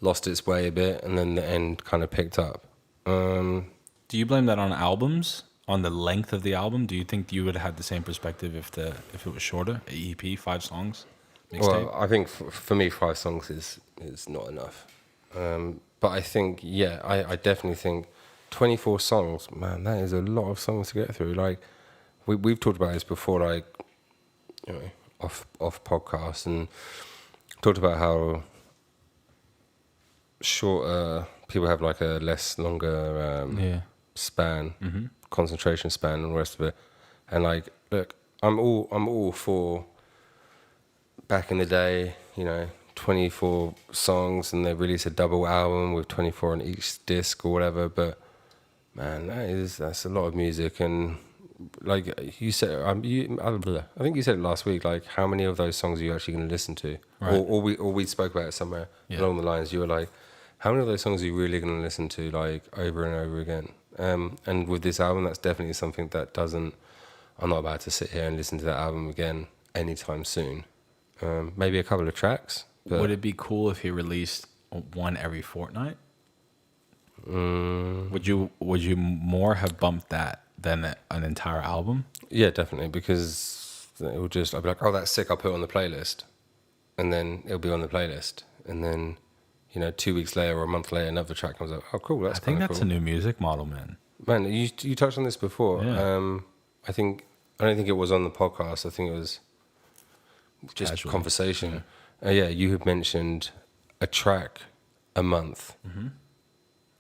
lost its way a bit, and then the end kind of picked up. Do you blame that on albums, on the length of the album? Do you think you would have had the same perspective if it was shorter, an EP, 5 songs, mixtape? Well, I think for me, 5 songs is not enough. But I think, I definitely think 24 songs, man, that is a lot of songs to get through. Like, we've talked about this before, like, you know, off podcasts, and talked about how shorter people have like a longer span, concentration span, and the rest of it. And like, look, I'm all for back in the day, you know, 24 songs, and they release a double album with 24 on each disc or whatever. But man, that's a lot of music. And like you said, I think you said it last week. Like, how many of those songs are you actually going to listen to? Right. Or we spoke about it somewhere along the lines. You were like, how many of those songs are you really going to listen to like over and over again? And with this album, that's definitely something that I'm not about to sit here and listen to that album again anytime soon. Maybe a couple of tracks. But Would it be cool if he released one every fortnight? Would you more have bumped that than an entire album? Yeah, definitely, because it will just, I'll be like, oh, that's sick, I'll put it on the playlist. And then it'll be on the playlist. And then, you know, 2 weeks later or a month later, another track comes up. Oh, cool, that's I think kinda that's cool. a new music model, man. Man, you touched on this before. Yeah. I don't think it was on the podcast. I think it was just Casually. conversation. Yeah, you had mentioned a track a month.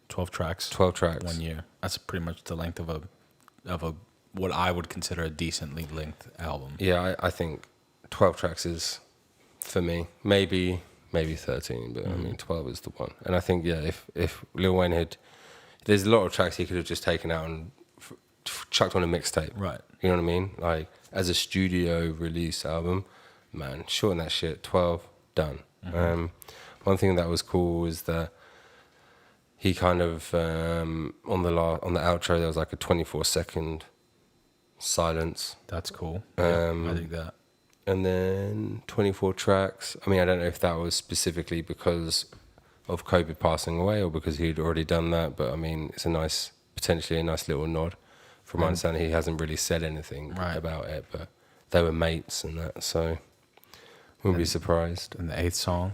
12 tracks. 12 tracks. 1 year. That's pretty much the length of a what I would consider a decently length album. Yeah, I think 12 tracks is, for me, maybe 13, but I mean 12 is the one. And I think, yeah, if Lil Wayne had, there's a lot of tracks he could have just taken out and chucked on a mixtape. Right. You know what I mean? Like, as a studio release album, man, shorten that shit, 12, done. One thing that was cool was that he kind of, on the outro, there was like a 24-second silence. That's cool. I think that. And then 24 tracks. I mean, I don't know if that was specifically because of Kobe passing away or because he'd already done that, but I mean, it's potentially a nice little nod. From my understanding, he hasn't really said anything about it, but they were mates and that, so wouldn't be surprised. And the 8th song.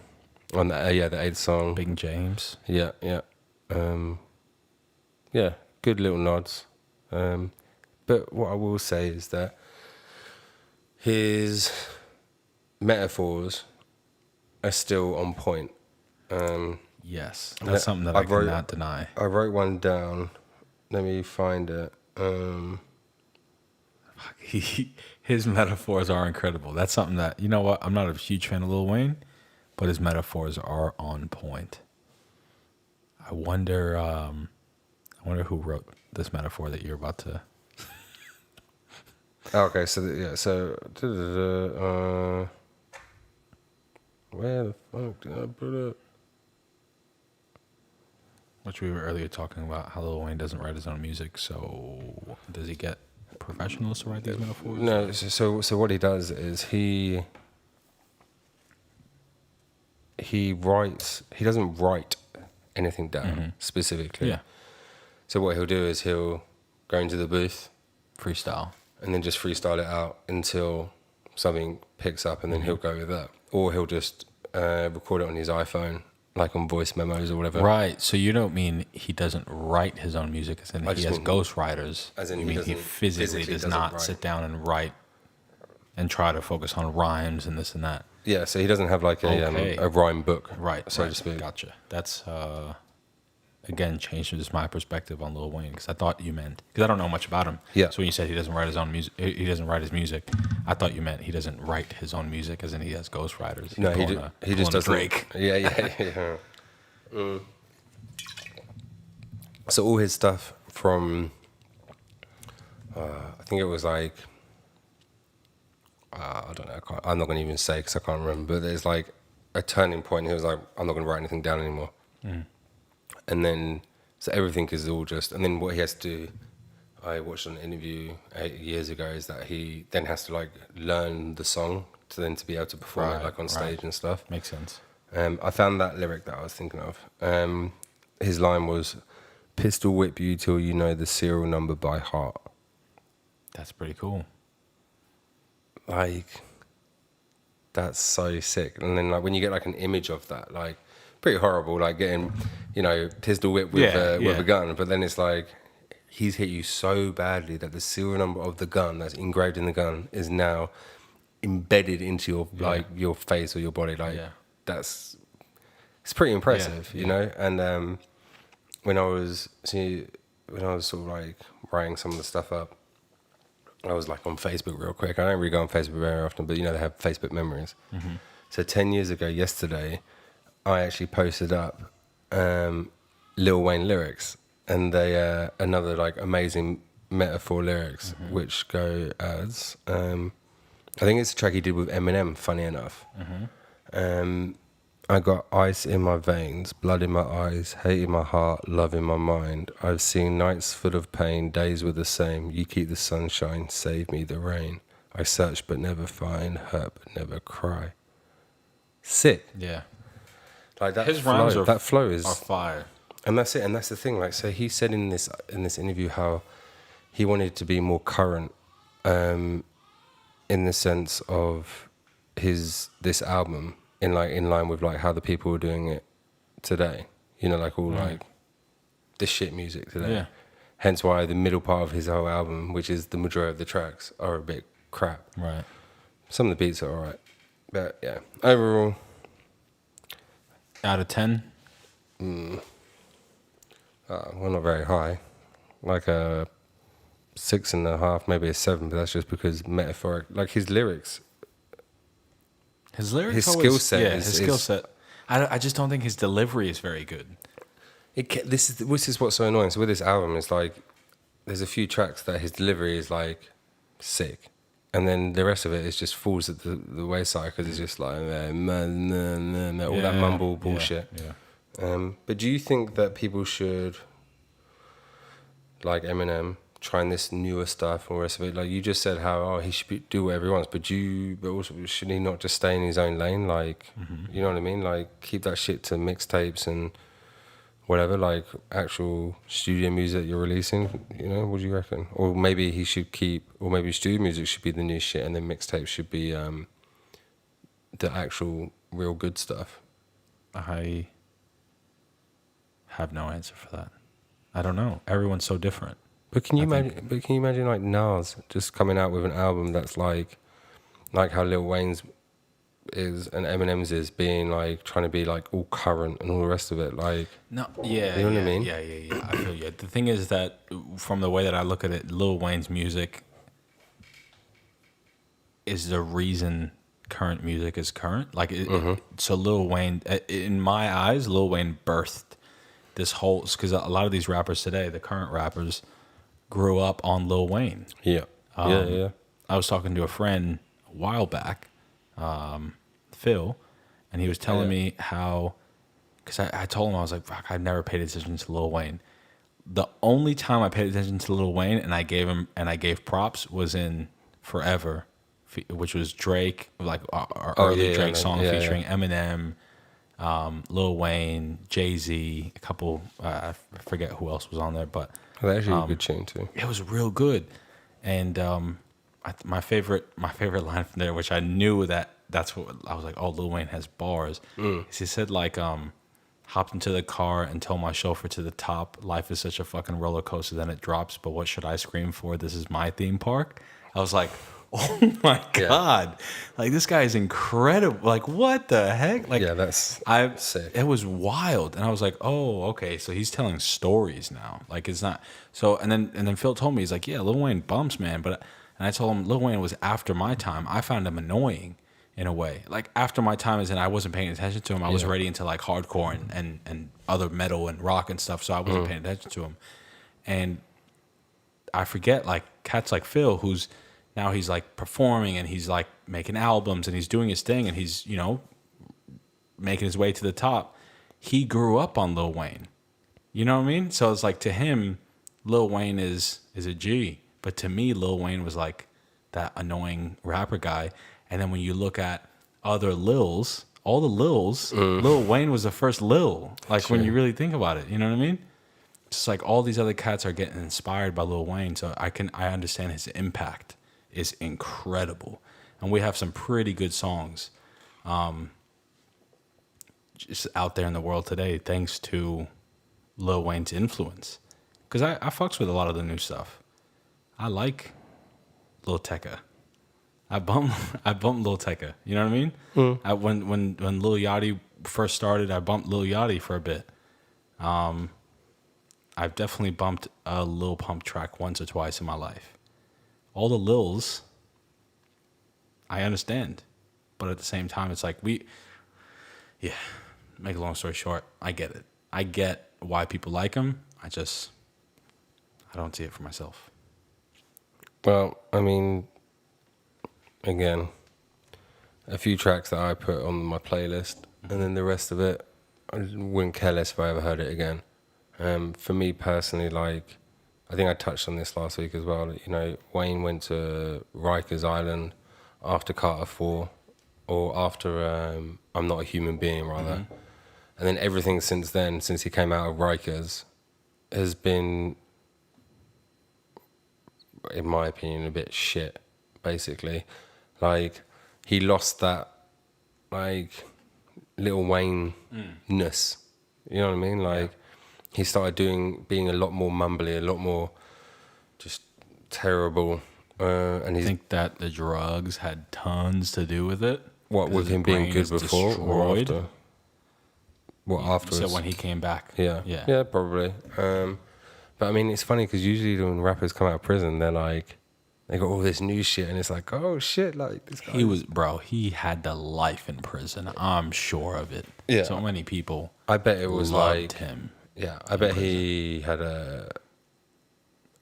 The 8th song. Big James. Yeah. Yeah, good little nods. But what I will say is that his metaphors are still on point. Yes, that's something that I cannot deny. I wrote one down. Let me find it. His metaphors are incredible. That's something that, you know what, I'm not a huge fan of Lil Wayne, but his metaphors are on point. I wonder who wrote this metaphor that you're about to. Okay, so where the fuck did I put it? Which we were earlier talking about how Lil Wayne doesn't write his own music, so does he get professionals to write these metaphors? No, so what he does is he writes. He doesn't write anything down specifically. Yeah. So what he'll do is he'll go into the booth, Freestyle. and then just freestyle it out until something picks up, and then he'll go with that, or he'll just record it on his iPhone, like on voice memos or whatever. Right. So you don't mean he doesn't write his own music, as in he has mean, ghostwriters. as in you he mean he doesn't- physically physically does doesn't not write. sit down and write and try to focus on rhymes and this and that. Yeah, so he doesn't have like a rhyme book, Right. so right. to speak. Gotcha. That's again changed just my perspective on Lil Wayne, because I thought you meant, because I don't know much about him. Yeah. So when you said he doesn't write his own music, he doesn't write his music, I thought you meant he doesn't write his own music, as in he has ghostwriters. No, he just doesn't. Drake. Yeah. So all his stuff from, I think it was like, I don't know. I'm not going to even say because I can't remember. But there's like a turning point. He was like, I'm not going to write anything down anymore. And then, so everything is all just, and then what he has to do, I watched an interview 8 years ago, is that he then has to like learn the song to be able to perform it like on stage and stuff. Makes sense. I found that lyric that I was thinking of. His line was, "Pistol whip you till you know the serial number by heart." That's pretty cool. Like, that's so sick. And then like when you get like an image of that, like pretty horrible, like getting, pistol whip with a gun. But then it's like, he's hit you so badly that the serial number of the gun that's engraved in the gun is now embedded into your like your face or your body. Like it's pretty impressive, you know. And when I was sort of like writing some of the stuff up, I was like on Facebook real quick. I don't really go on Facebook very often, but they have Facebook memories. So 10 years ago yesterday, I actually posted up Lil Wayne lyrics, and they another like amazing metaphor lyrics, which go as I think it's a track he did with Eminem, funny enough. I got ice in my veins, blood in my eyes, hate in my heart, love in my mind. I've seen nights full of pain, days were the same. You keep the sunshine, save me the rain. I search but never find, hurt but never cry. Sick. Yeah. Like that His flow, rhymes that flow is are fire. And that's it, and that's the thing. Like, so he said in this interview how he wanted to be more current, in the sense of this album in line with like how the people were doing it today. Like all like the shit music today. Yeah. Hence why the middle part of his whole album, which is the majority of the tracks, are a bit crap. Right. Some of the beats are alright, But yeah, overall, Out of 10? well, not very high. Like a 6.5, maybe a 7. But that's just because metaphoric. Like his lyrics, His lyrics, his always, skill set yeah, is his skill set. I just don't think his delivery is very good. This is what's so annoying. So with this album, it's like there's a few tracks that his delivery is like sick, and then the rest of it is just falls at the wayside because it's just like all that mumble bullshit. Yeah. But do you think that people should, like Eminem, trying this newer stuff and all the rest of it? Like you just said, how he should do whatever he wants, but also should he not just stay in his own lane? Like, you know what I mean? Like keep that shit to mixtapes and whatever, like actual studio music you're releasing, you know, what do you reckon? Or maybe he should keep, or maybe studio music should be the new shit and then mixtapes should be the actual real good stuff. I have no answer for that. I don't know. Everyone's so different. But can you imagine like Nas just coming out with an album that's like how Lil Wayne's is and Eminem's is being like trying to be like all current and all the rest of it, like No, yeah, you know what I mean? Yeah. I feel you. The thing is that from the way that I look at it, Lil Wayne's music is the reason current music is current. Like, so Lil Wayne, in my eyes, Lil Wayne birthed this whole, because a lot of these rappers today, the current rappers, grew up on Lil Wayne. Yeah. Yeah. I was talking to a friend a while back, Phil, and he was telling me how, because I told him, I was like, fuck, I've never paid attention to Lil Wayne. The only time I paid attention to Lil Wayne and I gave props was in Forever, which was Drake, like our early Drake song featuring Eminem, Lil Wayne, Jay-Z, a couple, I forget who else was on there, but Well, that's actually a good tune too. it was real good. And my favorite line from there, which I knew that's what I was like, oh, Lil Wayne has bars. Is he said like, hopped into the car and told my chauffeur to the top, life is such a fucking roller coaster, then it drops, but what should I scream for? This is my theme park. I was like, oh my God. Like, this guy is incredible. Like, what the heck? Like, Yeah, that's sick. It was wild. And I was like, oh, okay. So he's telling stories now. Like, it's not. So, and then Phil told me, he's like, yeah, Lil Wayne bumps, man. And I told him Lil Wayne was after my time. I found him annoying in a way. Like, after my time, as in I wasn't paying attention to him. I was already into like hardcore and other metal and rock and stuff. So I wasn't paying attention to him. And I forget, like, cats like Phil, who's now he's like performing and he's like making albums and he's doing his thing and he's, you know, making his way to the top. He grew up on Lil Wayne. You know what I mean? So it's like, to him, Lil Wayne is a G. But to me, Lil Wayne was like that annoying rapper guy. And then when you look at other Lils, all the Lils, Lil Wayne was the first Lil. Like, when you really think about it, you know what I mean? It's like all these other cats are getting inspired by Lil Wayne. So I understand his impact is incredible. And we have some pretty good songs just out there in the world today, thanks to Lil Wayne's influence. Because I fucks with a lot of the new stuff. I like Lil Tecca. I bumped Lil Tecca. You know what I mean? When Lil Yachty first started, I bumped Lil Yachty for a bit. I've definitely bumped a Lil Pump track once or twice in my life. All the Lils, I understand. But at the same time, it's like make a long story short, I get it. I get why people like him. I don't see it for myself. Well, I mean, again, a few tracks that I put on my playlist, and then the rest of it, I wouldn't care less if I ever heard it again. For me personally, like, I think I touched on this last week as well. You know, Wayne went to Rikers Island after Carter 4, or after I'm Not a Human Being, rather. And then everything since then, since he came out of Rikers, has been, in my opinion, a bit shit, basically. Like, he lost that, like, Lil Wayne-ness. You know what I mean? Like, he started being a lot more mumbly, a lot more just terrible. And I think that the drugs had tons to do with it. What, with him being good before or after? What, afterwards? So when he came back. Yeah, probably. But I mean, it's funny because usually when rappers come out of prison, they're like, they got all this new shit, and it's like, oh shit, like this guy. He had the life in prison. I'm sure of it. Yeah. So many people. I bet it was loved like him. Yeah, I bet he had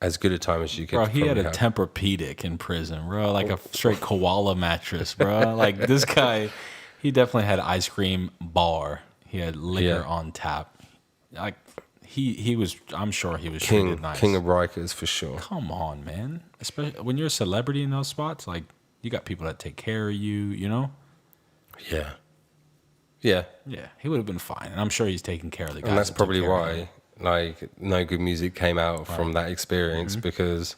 as good a time as you could. Bro, he had a have. Tempur-Pedic in prison, bro. Like a straight koala mattress, bro. Like this guy, he definitely had ice cream bar. He had liquor on tap. Like he was. I'm sure he was treated nice. King of Rikers for sure. Come on, man. Especially when you're a celebrity in those spots, like you got people that take care of you. You know. Yeah. Yeah. Yeah, he would have been fine, and I'm sure he's taking care of the guys. And that's that probably took care of why, him. like, no good music came out from that experience because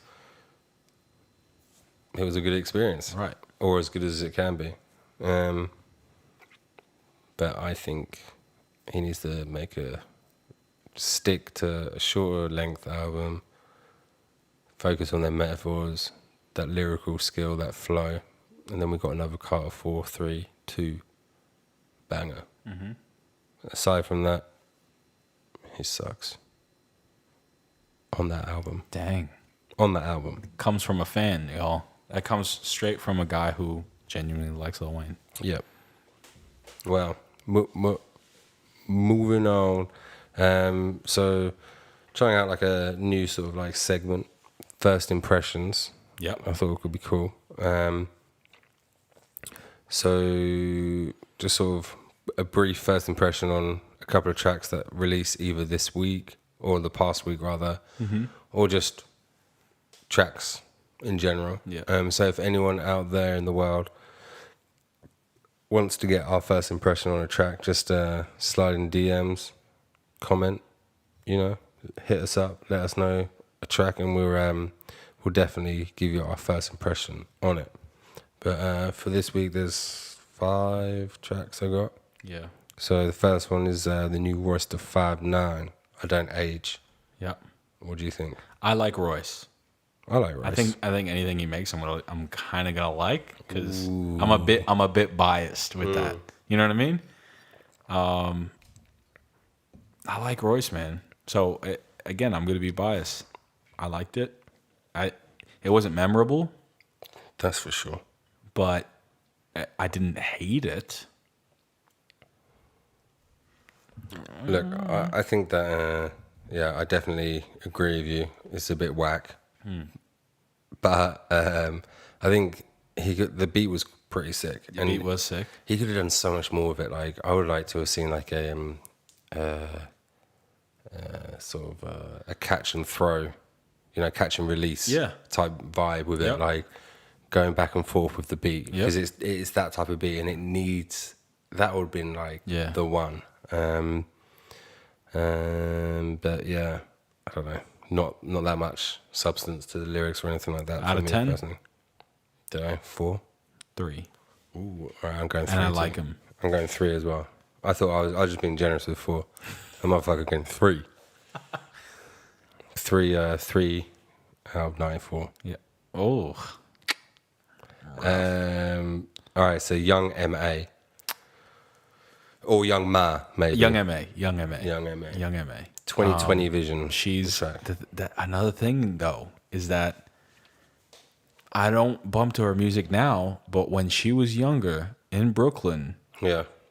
it was a good experience, Right? Or as good as it can be. But I think he needs to stick to a shorter length album, focus on their metaphors, that lyrical skill, that flow, and then we got another Carter 4, 3, 2 banger. Aside from that, he sucks. On that album. Dang. On that album. Comes from a fan, y'all. That comes straight from a guy who genuinely likes Lil Wayne. Yep. Well, moving on. So, trying out like a new sort of like segment, first impressions. Yep. I thought it could be cool. So, just sort of a brief first impression on a couple of tracks that release either this week or the past week rather, or just tracks in general. Yeah. So if anyone out there in the world wants to get our first impression on a track, just slide in DMs, comment, hit us up, let us know a track, and we'll definitely give you our first impression on it. But for this week, there's 5 tracks I got. Yeah. So the first one is the new Royce da 5'9", I Don't Age. Yeah. What do you think? I like Royce. I like Royce. I think anything he makes, I'm kind of gonna like because I'm a bit biased with that. You know what I mean? I like Royce, man. So again, I'm gonna be biased. I liked it. It wasn't memorable. That's for sure. But I didn't hate it. Look, I think that, I definitely agree with you. It's a bit whack. But I think the beat was pretty sick. The beat was sick. He could have done so much more with it. Like, I would like to have seen like a sort of a catch and throw, catch and release type vibe with it. Like, going back and forth with the beat. Because it's that type of beat, and it needs... That would have been like the one. But yeah, I don't know. Not that much substance to the lyrics or anything like that. Out of 10? Personally. Did I? 4? 3. Ooh, all right, I'm going 3. And I like him. I'm going 3 as well. I thought I was just being generous with 4. The motherfucker going 3. 3 out of 94. Yeah. Oh. All right, so Young M.A. Or Young Ma, maybe. Young M.A. 2020 vision. She's another thing though is that I don't bump to her music now, but when she was younger in Brooklyn,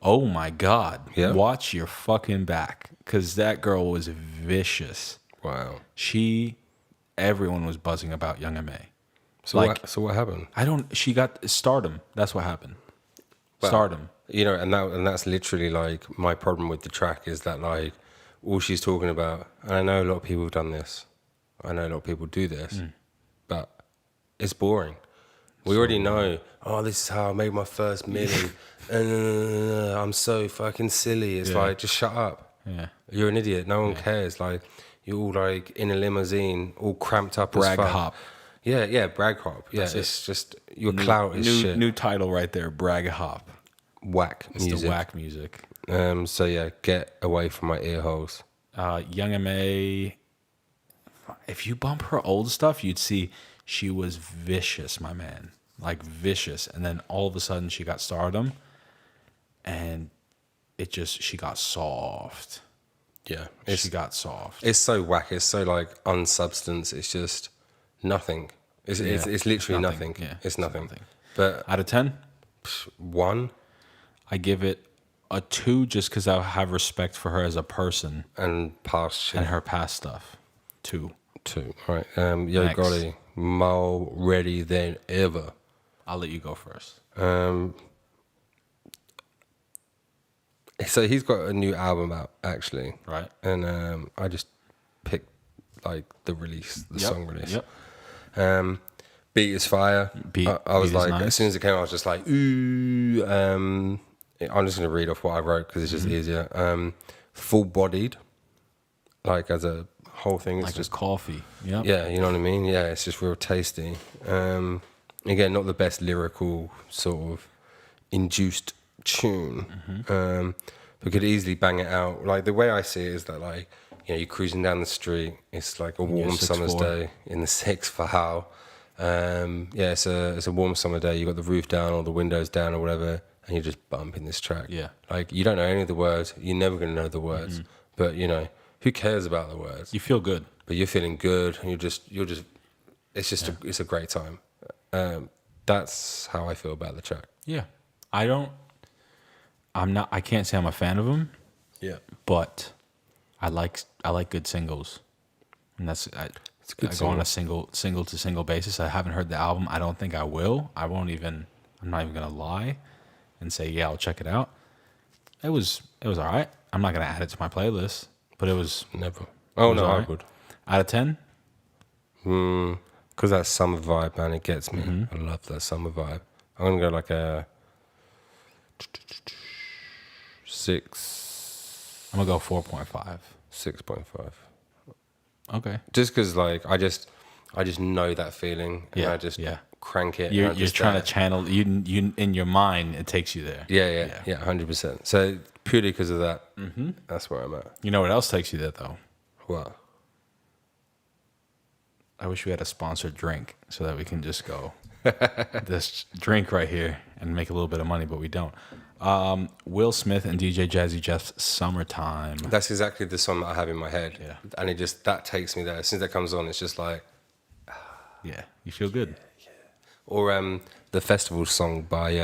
oh my God, watch your fucking back, because that girl was vicious. Wow. Everyone was buzzing about Young M.A. So what happened? She got stardom. That's what happened. Stardom. And that's literally like my problem with the track is that like all she's talking about, and I know a lot of people have done this, I know a lot of people do this, but it's boring. We already know, this is how I made my first million, and I'm so fucking silly. It's like, just shut up. Yeah. You're an idiot. No one cares. Like, you're all like in a limousine, all cramped up as fuck. Brag hop. Yeah, brag hop. Yeah, it's just, your clout is shit. New title right there, brag hop. Whack music. It's the whack music. So yeah, get away from my ear holes. Young M.A., if you bump her old stuff, you'd see she was vicious, my man. Like vicious. And then all of a sudden she got stardom. and she got soft. Yeah, She got soft. it's so whack. It's so like unsubstance. It's just nothing. It's literally nothing. Yeah, it's nothing. But Out of 10, 1 I give it a 2 just because I have respect for her as a person and past shit. and her past stuff. 2. 2. All right. Yo Next. Gotti, more ready than ever. I'll let you go first. So he's got a new album out actually, Right. and I just picked like the song release. Yep. Beat is fire. I was Beat is like, nice. as soon as it came out, I was just like, ooh. I'm just gonna read off what I wrote because it's just easier. Full bodied, like as a whole thing. It's Like just just coffee. Yep. yeah, you know what I mean. Yeah, it's just real tasty. Again, not the best lyrical sort of induced tune, but could easily bang it out. Like the way I see it is that like you're cruising down the street. It's like a warm 6'4". summer's day in the 6 for how. It's a warm summer day. You got the roof down or the windows down or whatever, and you're just bumping this track. Yeah. Like you don't know any of the words. You're never gonna know the words, but who cares about the words? You feel good. But you're feeling good, and it's a great time. That's how I feel about the track. Yeah. I can't say I'm a fan of him, Yeah, but I like good singles. And that's I good go on a single to single basis. I haven't heard the album. I don't think I will. I'm not even gonna lie and say, yeah, I'll check it out. It was all right. I'm not gonna add it to my playlist, but it was never. Oh no, all I right. would. Out of 10? Because that summer vibe, man, it gets me. I love that summer vibe. I'm gonna go like a 6. I'm gonna go 4.5. 6.5. Okay. Just because, like, I just know that feeling, and I just crank it. You're and I just trying to channel you in your mind. It takes you there. Yeah, 100%. So purely because of that, that's where I'm at. You know what else takes you there though? What? I wish we had a sponsored drink so that we can just go this drink right here and make a little bit of money, but we don't. Will Smith and DJ Jazzy Jeff's "Summertime." That's exactly the song that I have in my head. Yeah. And that takes me there. As soon as that comes on, it's just like, Yeah, you feel good. or the festival song by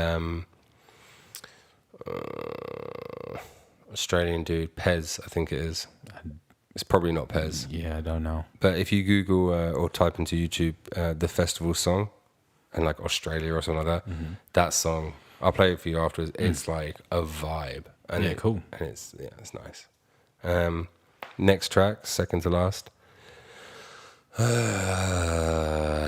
Australian dude Pez, I think it is. It's probably not Pez, Yeah, I don't know. but if you Google or type into YouTube the festival song and like Australia or something like that, that song, I'll play it for you afterwards. It's like a vibe, and Yeah, cool. and it's nice. Next track, second to last,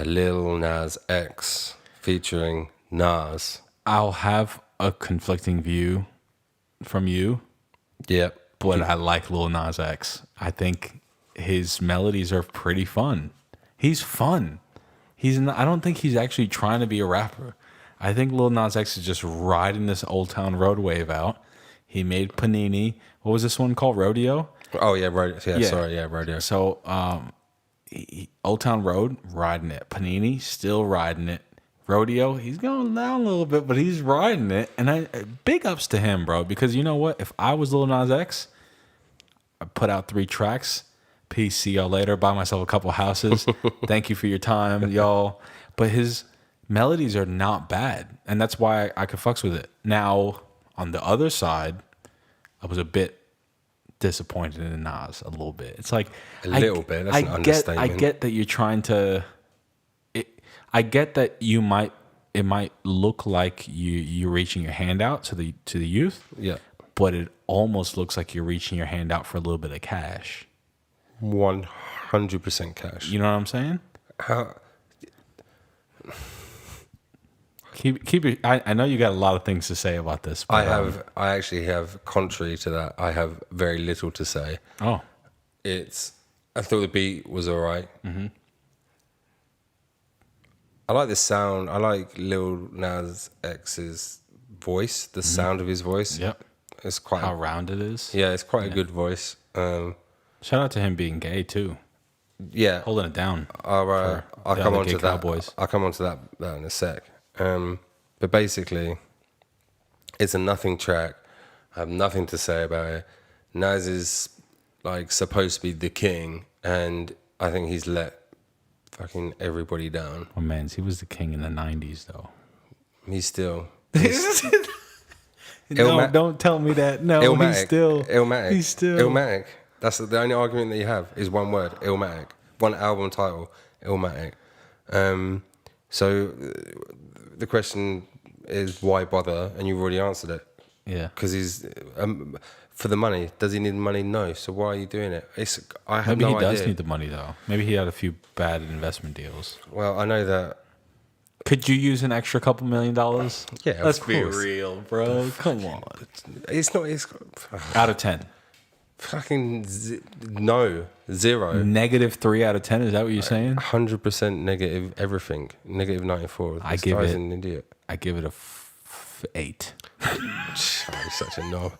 Lil Nas X featuring Nas. I'll have a conflicting view from you, Yep. but I like Lil Nas X. I think his melodies are pretty fun. He's fun. I don't think he's actually trying to be a rapper. I think Lil Nas X is just riding this Old Town Road wave out. He made Panini. What was this one called? Rodeo? Oh yeah, rodeo. Yeah. Sorry, yeah, rodeo. So, Old Town Road, riding it. Panini, still riding it. Rodeo, he's going down a little bit, but he's riding it. And big ups to him, bro, because you know what? If I was Lil Nas X, I'd put out 3 tracks. Peace, see y'all later. Buy myself a couple houses. Thank you for your time, y'all. But his melodies are not bad, and that's why I could fucks with it. Now, on the other side, I was a bit disappointed in Nas a little bit. It's like A little bit. That's an understatement. I get that you're trying to. I get that it might look like you're reaching your hand out to the youth. Yeah. But it almost looks like you're reaching your hand out for a little bit of cash. 100% cash. You know what I'm saying? How? Keep it. I know you got a lot of things to say about this. But, I actually have, contrary to that, I have very little to say. Oh, I thought the beat was all right. I like the sound. I like Lil Nas X's voice, the sound of his voice. yep. It's quite, How round it is. yeah, it's quite a good voice. Shout out to him being gay too, Yeah. holding it down. I'll the come other on gay to that. cowboys. I'll come on to that in a sec. But basically, it's a nothing track. I have nothing to say about it. Nas is like supposed to be the king, and I think he's let fucking everybody down. Oh man, he was the king in the 90s though. He's still No, don't tell me that. No, Illmatic. He's still Illmatic. That's the only argument that you have is one word, Illmatic. One album title, Illmatic. So the question is why bother? And you've already answered it. Yeah. Because he's for the money. Does he need the money? No. So why are you doing it? I have Maybe no he idea. does need the money though. Maybe he had a few bad investment deals. Well, I know that. Could you use an extra couple $1 million? Yeah, of Let's course. be real, bro. Come on. It's not. It's Out of 10. fucking no, 0. -3 out of 10. Is that what you're saying? 100% negative everything. Negative 94. I This give guy's it- an idiot. I give it a 8. He's such a knob.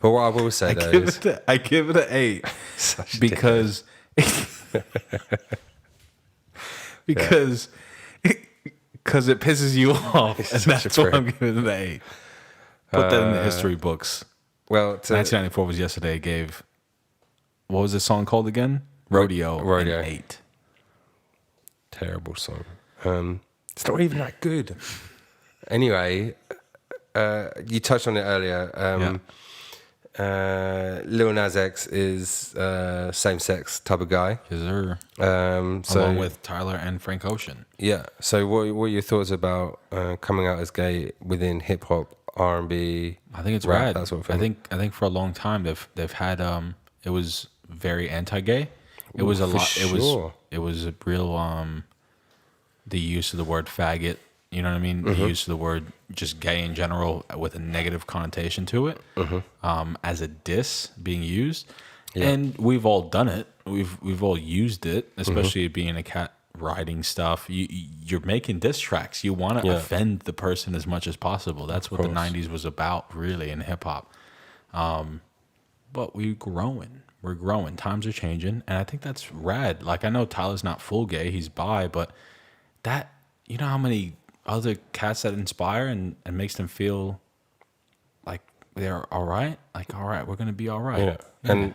But what I will say though is I give it an 8 such a because because it pisses you off, and such a that's why prick. I'm giving it an 8. Put that in the history books. well, 1994 was yesterday. Gave what was this song called again? Rodeo. Rodeo. An 8. terrible song. It's not even that good. Anyway, you touched on it earlier. Lil Nas X is same-sex type of guy. Yes, sir. So Along with Tyler and Frank Ocean. yeah. So what are your thoughts about coming out as gay within hip hop, R&B? I think it's rap, rad. that sort of thing? I think for a long time they've had it was very anti-gay. It was a for lot. sure. It was a real the use of the word faggot. You know what I mean? Mm-hmm. The use of the word just gay in general with a negative connotation to it, as a diss being used. Yeah. And we've all done it. We've all used it, Mm-hmm. especially being a cat writing stuff. You're making diss tracks. You want to Yeah. offend the person as much as possible. That's what the course. 90s was about, really, in hip hop. But we're growing. We're growing. Times are changing, and I think that's rad. Like, I know Tyler's not full gay; he's bi, but that, you know how many other cats that inspire and makes them feel like they're all right. Like, all right, we're gonna be all right. Yeah. And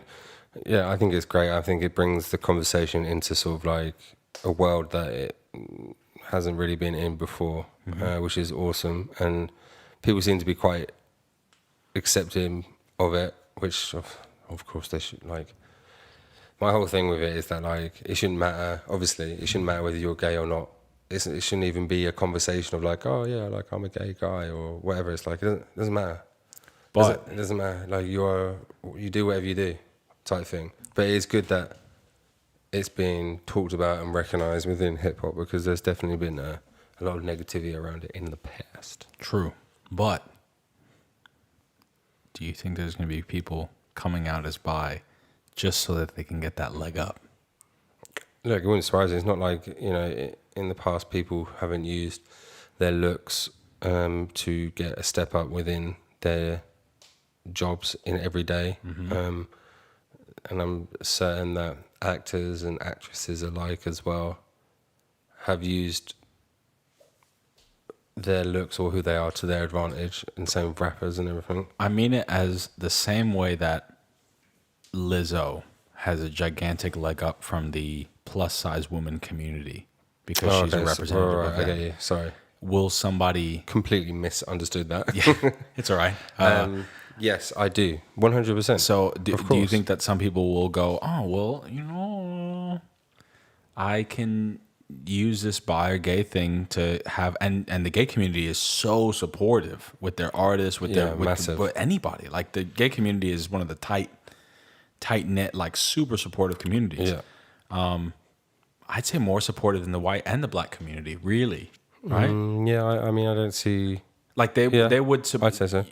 yeah, I think it's great. I think it brings the conversation into sort of like a world that it hasn't really been in before, which is awesome. And people seem to be quite accepting of it, which of course they should. Like, my whole thing with it is that like it shouldn't matter. Obviously, it shouldn't matter whether you're gay or not. It shouldn't even be a conversation of like, oh yeah, like I'm a gay guy or whatever. It's like it doesn't matter. But It doesn't matter. Like you do whatever you do, type thing. But it is good that it's being talked about and recognised within hip hop because there's definitely been a lot of negativity around it in the past. true. But do you think there's gonna be people coming out as bi just so that they can get that leg up? Look, it wouldn't surprise me. It's not like, you know, in the past people haven't used their looks to get a step up within their jobs in every day. And I'm certain that actors and actresses alike as well have used their looks or who they are to their advantage, and same with rappers and everything. I mean it as the same way that Lizzo has a gigantic leg up from the plus size woman community because she's a representative of that. Okay, sorry. Will somebody? Completely misunderstood that. Yeah, it's all right. Yes, I do. 100%. So do you course. think that some people will go, oh, well, you know, I can use this bi or gay thing to have, and the gay community is so supportive with their artists, with their, massive. with anybody. Like the gay community is one of the tight knit, like super supportive communities. Yeah. I'd say more supportive than the white and the black community, really. Right? Yeah, I mean, I don't see... Like they would I'd say so.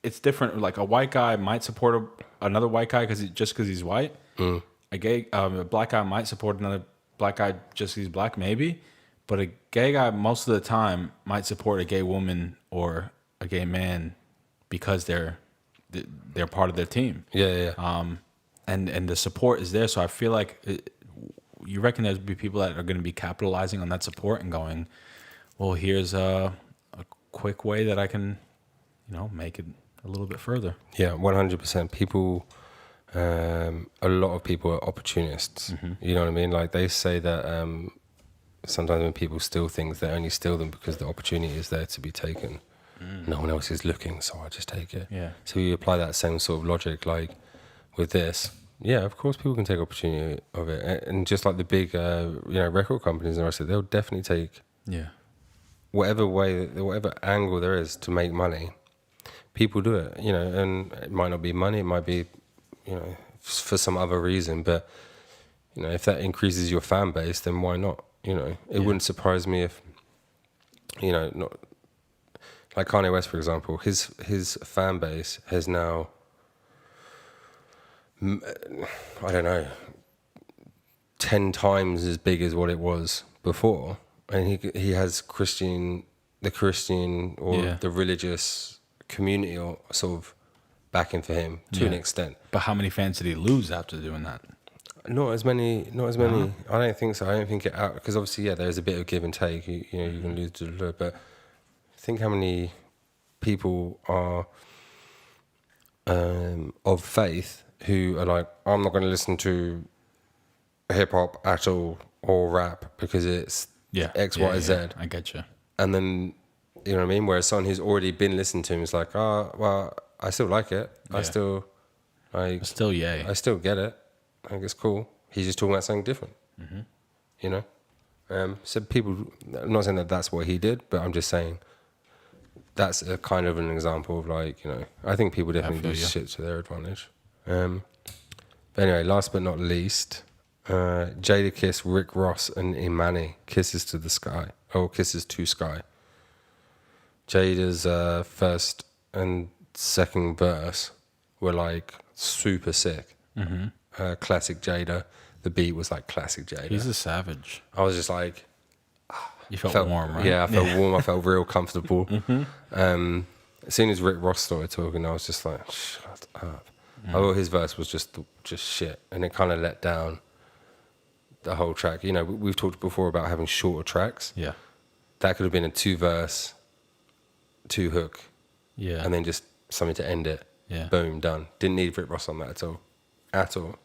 It's different. Like a white guy might support another white guy because he's white. A black guy might support another black guy just because he's black, maybe. But a gay guy most of the time might support a gay woman or a gay man because they're part of their team. Yeah. And the support is there. So I feel like you reckon there'd be people that are going to be capitalizing on that support and going, well, here's a quick way that I can, you know, make it a little bit further. Yeah, 100%. People, a lot of people are opportunists. You know what I mean? Like they say that sometimes when people steal things, they only steal them because the opportunity is there to be taken. No one else is looking, so I just take it. Yeah. So you apply that same sort of logic, like with this. Yeah, of course, people can take opportunity of it, and just like the big, record companies and the rest of it, they'll definitely take Yeah. whatever way, whatever angle there is to make money. People do it, and it might not be money, it might be, for some other reason, but if that increases your fan base, then why not? It wouldn't surprise me if, not like Kanye West, for example, his fan base has now, I don't know, 10 times as big as what it was before, and he has the Christian or the religious community or sort of backing for him to an extent. But how many fans did he lose after doing that? Not as many. I don't think so. I don't think it out because obviously, there's a bit of give and take. You can lose to the, but think how many people are of faith who are like, I'm not going to listen to hip hop at all or rap because it's X, Y, Z. I get you. And then you know what I mean. Whereas someone who's already been listening to him is like, well, I still like it. I still yay. I still get it. I think it's cool. He's just talking about something different, So people, I'm not saying that that's what he did, but I'm just saying that's a kind of an example of like, I think people definitely do shit to their advantage. But anyway, last but not least, Jadakiss, Rick Ross, and Imani, Kisses to the Sky, or Kisses to Sky. Jada's first and second verse were like super sick. Classic Jada. The beat was like classic Jada. He's a savage. I was just like, you felt warm, right? Yeah, I felt warm. I felt real comfortable. As soon as Rick Ross started talking, I was just like, shut up. I thought his verse was just shit, and it kind of let down the whole track. We've talked before about having shorter tracks. Yeah. That could have been a 2-verse, 2-hook. Yeah. And then just something to end it. Yeah. Boom, done. Didn't need Rick Ross on that at all.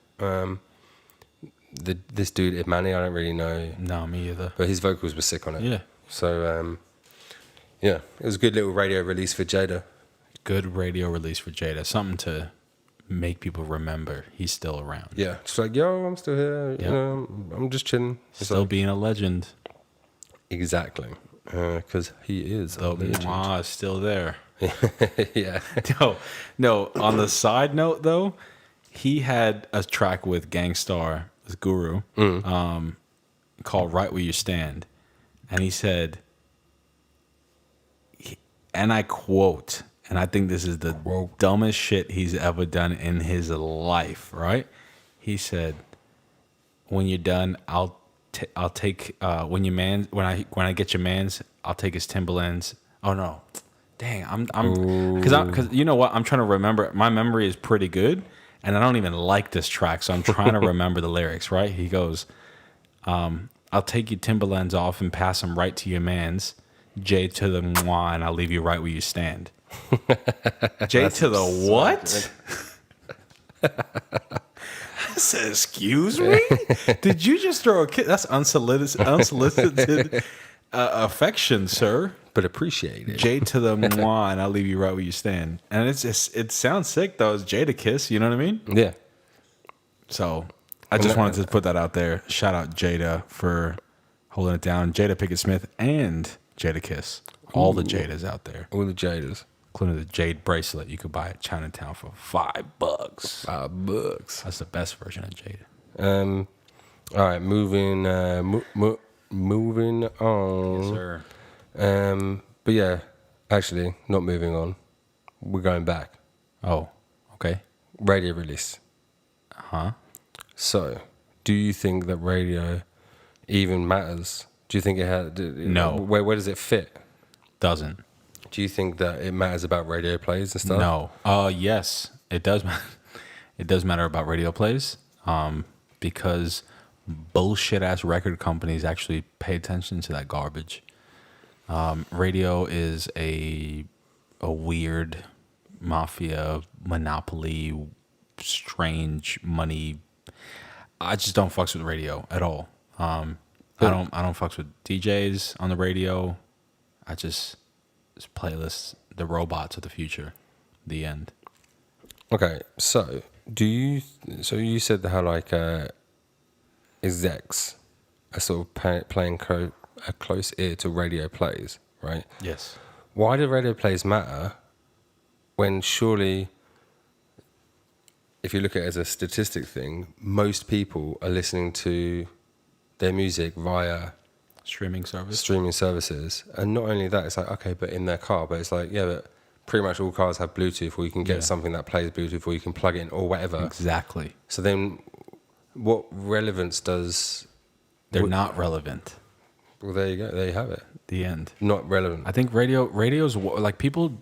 This dude Imani, I don't really know. No, me either. But his vocals were sick on it. Yeah. So it was a good little radio release for Jada. Good radio release for Jada. Something to make people remember he's still around. Yeah, just like, yo, I'm still here. Yep. I'm just chilling. It's Still like, being a legend. Exactly, because he is a legend. Is still there. Yeah. No. On the side note, though, he had a track with Gangstar, with Guru, called "Right Where You Stand," and he said, and I quote, and I think this is the dumbest shit he's ever done in his life. Right? He said, "When you're done, I'll take when I get your man's, I'll take his Timberlands." Oh no. Dang, I'm because you know what? I'm trying to remember. My memory is pretty good, and I don't even like this track, so I'm trying to remember the lyrics. Right? He goes, "I'll take your Timberlands off and pass them right to your man's. J to the mwah, and I'll leave you right where you stand." J to the what? I said, "Excuse me? Did you just throw a kid? That's unsolicited affection, sir." But appreciate it. J to the mwah, and I'll leave you right where you stand. And it sounds sick though. It's Jadakiss, you know what I mean? Yeah. So I just wanted to put that out there. Shout out Jada for holding it down. Jada Pinkett Smith and Jadakiss. All the Jadas out there. All the Jadas. Including the jade bracelet you could buy at Chinatown for $5. $5. That's the best version of Jada. All right, moving on. Yes, sir. But yeah, actually, not moving on. We're going back. Oh, okay. Radio release. Huh? So, do you think that radio even matters? Do you think it has? No. Where does it fit? Doesn't. Do you think that it matters about radio plays and stuff? No. Yes, it does. It does matter about radio plays. Because bullshit ass record companies actually pay attention to that garbage. Radio is a weird mafia, monopoly, strange money. I just don't fucks with radio at all. I don't fucks with DJs on the radio. I just playlists, the robots of the future. The end. Okay, so you said how like execs are sort of playing a close ear to radio plays, right? Yes. Why do radio plays matter when surely, if you look at it as a statistic thing, most people are listening to their music via Streaming services? And not only that, it's like, okay, but in their car, but it's like, yeah, but pretty much all cars have Bluetooth, or you can get something that plays Bluetooth, or you can plug it in, or whatever. Exactly. So then what relevance does... They're not relevant. Well, there you go. There you have it. The end. Not relevant. I think radio's like, people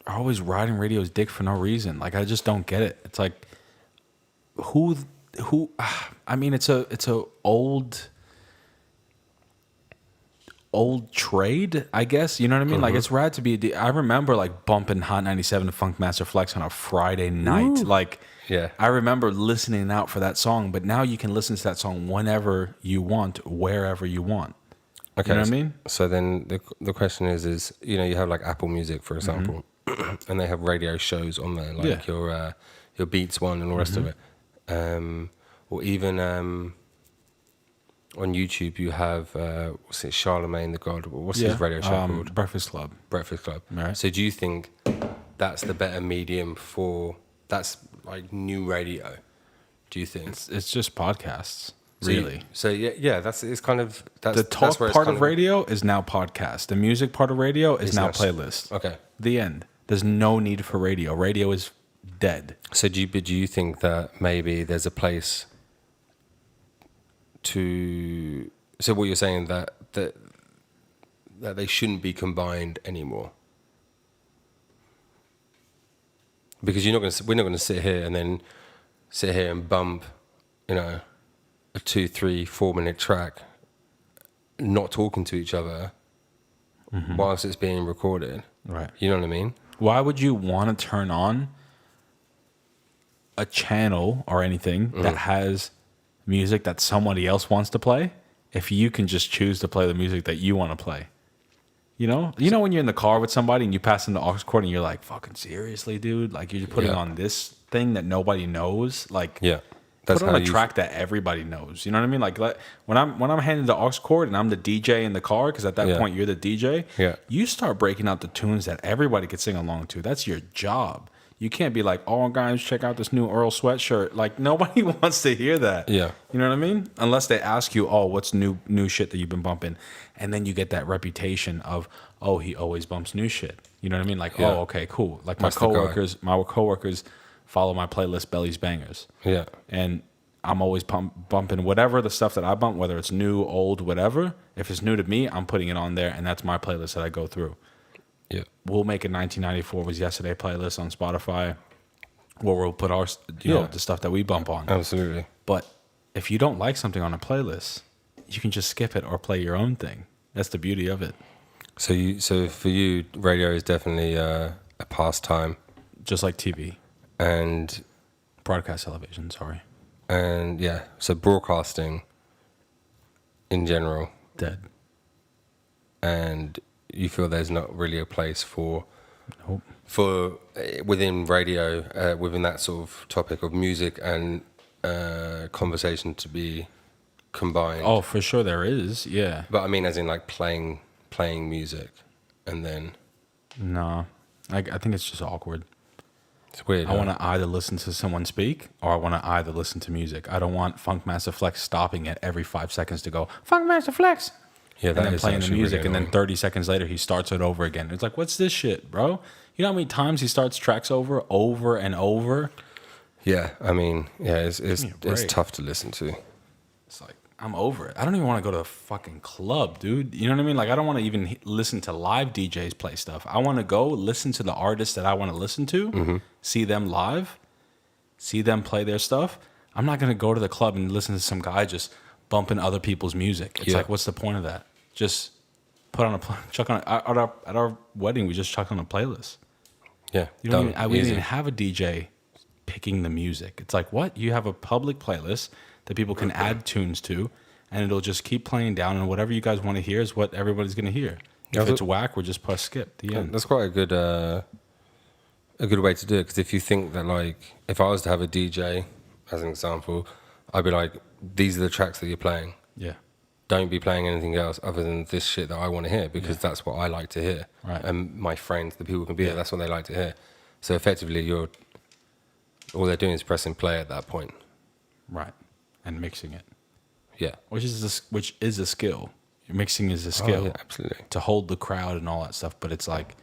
are always riding radio's dick for no reason. Like, I just don't get it. It's like, who I mean, it's a old trade, I guess. You know what I mean? Like, it's rad to be I remember like bumping Hot 97 to Funk Master Flex on a Friday night. Ooh. Like, yeah, I remember listening out for that song, but now you can listen to that song whenever you want, wherever you want. Okay, you know what I mean? So then the question is, you know, you have like Apple Music, for example, and they have radio shows on there, like your Beats one and all the rest of it. Or even on YouTube, you have what's it, Charlemagne the God? What's his radio show called? Breakfast Club. Breakfast Club. Right. So do you think that's the better medium for? That's like new radio. Do you think it's just podcasts? Really? So it's kind of the talk part of radio is now podcast. The music part of radio is now playlist. Okay. The end. There's no need for radio. Radio is dead. So do you think that maybe there's a place to? So what you're saying that they shouldn't be combined anymore? Because we're not going to sit here and bump, you know, a 2, 3, 4 minute track, not talking to each other whilst it's being recorded. Right. You know what I mean? Why would you want to turn on a channel or anything that has music that somebody else wants to play if you can just choose to play the music that you want to play? You know when you're in the car with somebody and you pass them the aux cord and you're like, fucking seriously, dude? Like, you're putting on this thing that nobody knows? Like, put on a track that everybody knows. You know what I mean? Like, when I'm handing the aux cord and I'm the DJ in the car, because at that point you're the DJ, you start breaking out the tunes that everybody could sing along to. That's your job. You can't be like, oh, guys, check out this new Earl sweatshirt. Like, nobody wants to hear that. Yeah. You know what I mean? Unless they ask you, oh, what's new shit that you've been bumping? And then you get that reputation of, oh, he always bumps new shit. You know what I mean? Like, oh, okay, cool. Like, my coworkers follow my playlist, Belly's Bangers. Yeah. And I'm always bumping whatever the stuff that I bump, whether it's new, old, whatever. If it's new to me, I'm putting it on there, and that's my playlist that I go through. Yeah, we'll make a 1994 was yesterday playlist on Spotify where we'll put our, know, the stuff that we bump on. Absolutely. But if you don't like something on a playlist, you can just skip it or play your own thing. That's the beauty of it. So for you, radio is definitely a pastime, just like TV and broadcast television. Sorry. And so broadcasting in general dead. And you feel there's not really a place for within radio, within that sort of topic of music and conversation to be combined. Oh, for sure there is, yeah. But I mean, as in like playing music, and then. No, I think it's just awkward. It's weird. I want to either listen to someone speak, or I want to either listen to music. I don't want Funk Master Flex stopping it every 5 seconds to go, Funk Master Flex. Yeah, that and then is playing the music, really and then 30 seconds later, he starts it over again. It's like, what's this shit, bro? You know how many times he starts tracks over and over? Yeah, I mean, it's tough to listen to. It's like, I'm over it. I don't even want to go to a fucking club, dude. You know what I mean? Like, I don't want to even listen to live DJs play stuff. I want to go listen to the artists that I want to listen to, see them live, see them play their stuff. I'm not going to go to the club and listen to some guy just bumping other people's music. It's like, what's the point of that? Just put on chuck on at our wedding. We just chucked on a playlist. Yeah, You don't done. even, we didn't Easy. even have a DJ picking the music. It's like, what? You have a public playlist that people can add tunes to, and it'll just keep playing down, and whatever you guys want to hear is what everybody's going to hear. Yeah, If it's whack, we'll just press skip. The end. That's quite a good way to do it, because if you think that, like, if I was to have a DJ as an example, I'd be like, these are the tracks that you're playing. Yeah. Don't be playing anything else other than this shit that I want to hear, because that's what I like to hear. Right. And my friends, the people who can be there, that's what they like to hear. So effectively, all they're doing is pressing play at that point. Right. And mixing it. Yeah. Which is a skill. Mixing is a skill. Oh, yeah, absolutely. To hold the crowd and all that stuff. But it's like,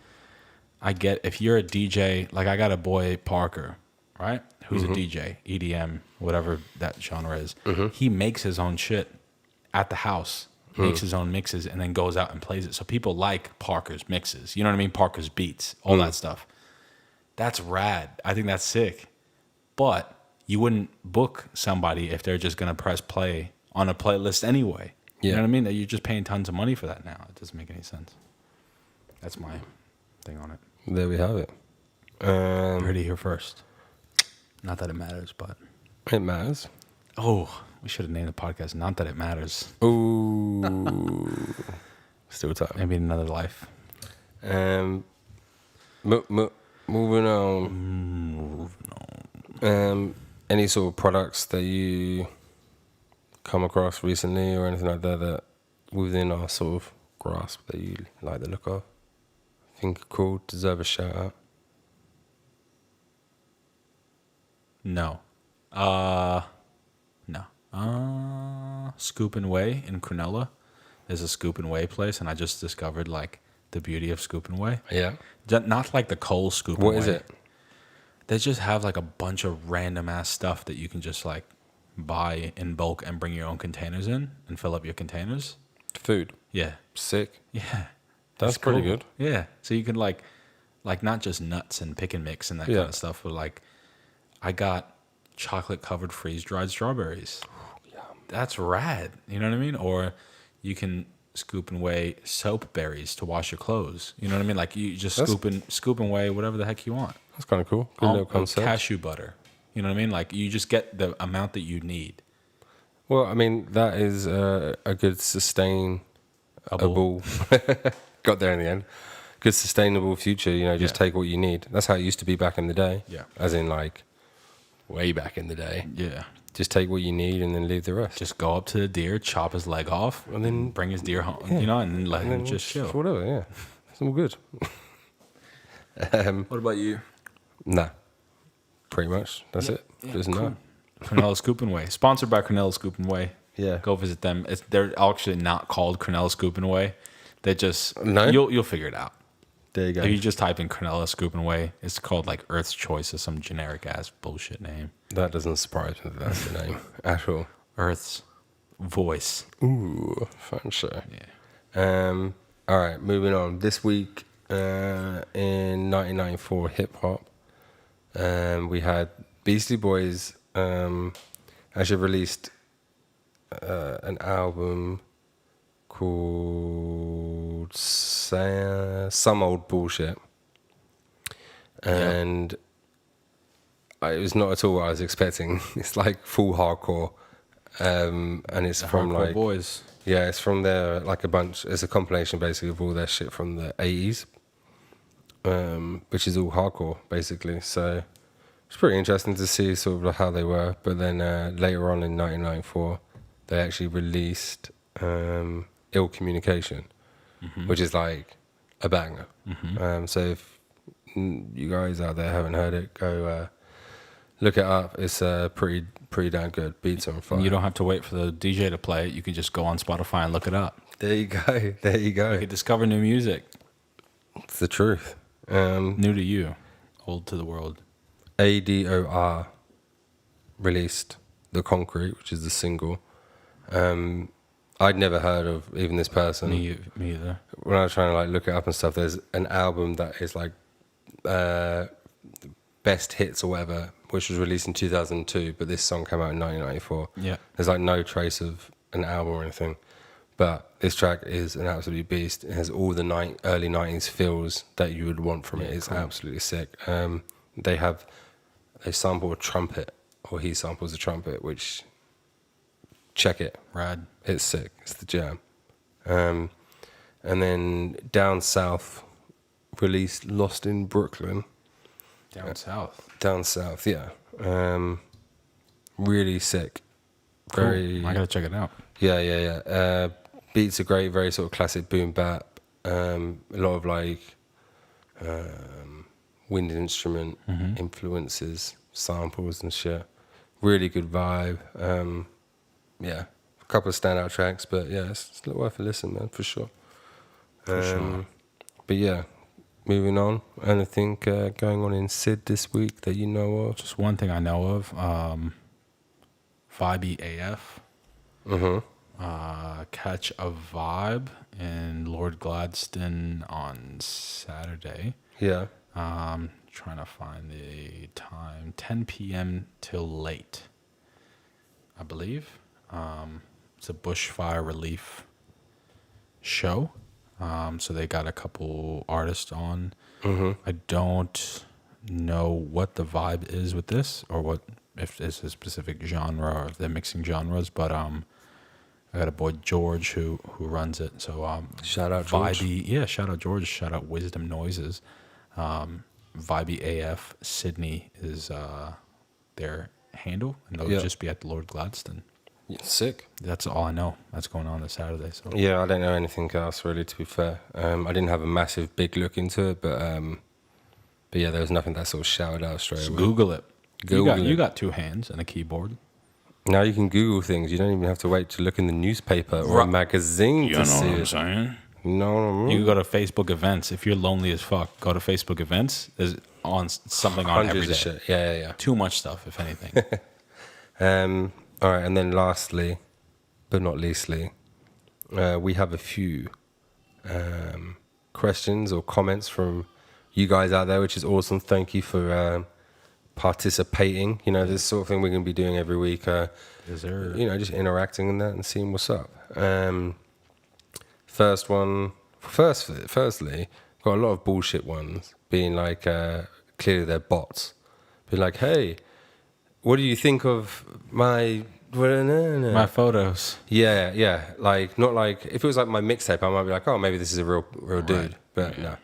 I get, if you're a DJ, like I got a boy, Parker, right? Who's a DJ, EDM, whatever that genre is. He makes his own shit at the house, makes his own mixes, and then goes out and plays it. So people like Parker's mixes. You know what I mean? Parker's beats, all that stuff. That's rad. I think that's sick. But you wouldn't book somebody if they're just going to press play on a playlist anyway. You know what I mean? That you're just paying tons of money for that now. It doesn't make any sense. That's my thing on it. There we have it. You heard it here first. Not that it matters, but... It matters. Oh, we should have named the podcast Not That It Matters. Ooh. Still time. Maybe in another life. Moving on. Any sort of products that you come across recently or anything like that within our sort of grasp that you like the look of? Think are cool, deserve a shout out? No. Scoop and Way in Cronulla. There's a Scoop and Way place, and I just discovered like the beauty of Scoop and Way. Yeah. Not like the Cole Scoop and Way. What is it? They just have like a bunch of random ass stuff that you can just like buy in bulk and bring your own containers in and fill up your containers. Food. Yeah. Sick. Yeah. That's pretty cool. good. Yeah. So you can like not just nuts and pick and mix and that kind of stuff, but like I got chocolate covered freeze dried strawberries. That's rad. You know what I mean? Or you can Scoop and Weigh soap berries to wash your clothes. You know what I mean? Like you just scoop and weigh whatever the heck you want. That's kind of cool. Good little concept. Cashew butter. You know what I mean? Like you just get the amount that you need. Well, I mean, that is a good sustainable... Got there in the end. Good sustainable future, you know, just take what you need. That's how it used to be back in the day. Yeah. As in, like, way back in the day. Yeah. Just take what you need and then leave the rest. Just go up to the deer, chop his leg off, and then bring his deer home, you know, and then let him just chill. Whatever, yeah. It's all good. What about you? Nah. Pretty much. That's it. Just cool. Cronulla Scoop and Way. Sponsored by Cronulla Scoop and Way. Yeah. Go visit them. They're actually not called Cronulla Scoop and Way. They just... No? You'll figure it out. There you go. If you just type in Cronulla Scoop and Way, it's called like Earth's Choice or some generic ass bullshit name. That doesn't surprise me that that's the name at all. Earth's Voice. Ooh, fun show. Yeah. All right, moving on. This week in 1994 hip hop, we had Beastie Boys actually released an album called Some Old Bullshit, and it was not at all what I was expecting. It's like full hardcore, and it's from Hardcore like Boys. Yeah, it's from their like a bunch. It's a compilation basically of all their shit from the 80s, which is all hardcore basically. So it's pretty interesting to see sort of how they were. But then later on in 1994, they actually released Ill Communication, which is like a banger. So if you guys out there haven't heard it, go look it up. It's pretty damn good. Beats on fire. And you don't have to wait for the DJ to play it. You can just go on Spotify and look it up. There you go. There you go. You can discover new music. It's the truth. New to you, old to the world. ADOR released The Concrete, which is the single. I'd never heard of even this person. Me either. When I was trying to like look it up and stuff, there's an album that is like best hits or whatever, which was released in 2002, but this song came out in 1994. Yeah. There's like no trace of an album or anything. But this track is an absolute beast. It has all the early 90s feels that you would want from it. It's absolutely sick. They sample a trumpet, or he samples a trumpet, which, check it. Rad. It's sick. It's the jam. And then Down South released Lost in Brooklyn. Down south. Down South, yeah. Really sick. Cool. Very. I gotta check it out. Yeah. Beats are great, very sort of classic boom bap. A lot of like wind instrument influences, samples and shit. Really good vibe. Yeah, a couple of standout tracks, but yeah, it's worth a listen, man, for sure. But yeah, moving on. Anything going on in Sid this week that you know of? Just one thing I know of. Vibey AF. Catch a Vibe in Lord Gladstone on Saturday. Yeah. Trying to find the time. 10 p.m. till late, I believe. It's a bushfire relief show. So they got a couple artists on. I don't know what the vibe is with this, or if it's a specific genre, or if they're mixing genres, but I got a boy George who runs it. So Shout out George. Shout out George. Shout out Wisdom Noises. Vibey AF Sydney is their handle, and they'll just be at the Lord Gladstone. Yeah, sick. That's all I know. That's going on this Saturday. So yeah, I don't know anything else really. To be fair, I didn't have a massive big look into it, but yeah, there was nothing that sort of shouted out straight just away. Google it. Google You got two hands and a keyboard. Now you can Google things. You don't even have to wait to look in the newspaper or a magazine to see it. Saying? No, You can go to Facebook events. If you're lonely as fuck, go to Facebook events. There's something on every hundreds day. of shit. Yeah. Too much stuff, if anything. All right, and then lastly, but not leastly, we have a few questions or comments from you guys out there, which is awesome. Thank you for participating. You know, this sort of thing we're going to be doing every week. Is there? You know, just interacting in that and seeing what's up. Firstly, got a lot of bullshit ones being like, clearly they're bots. Being like, hey, what do you think of my photos? Yeah. Like, not like, if it was like my mixtape, I might be like, oh, maybe this is a real dude. But no.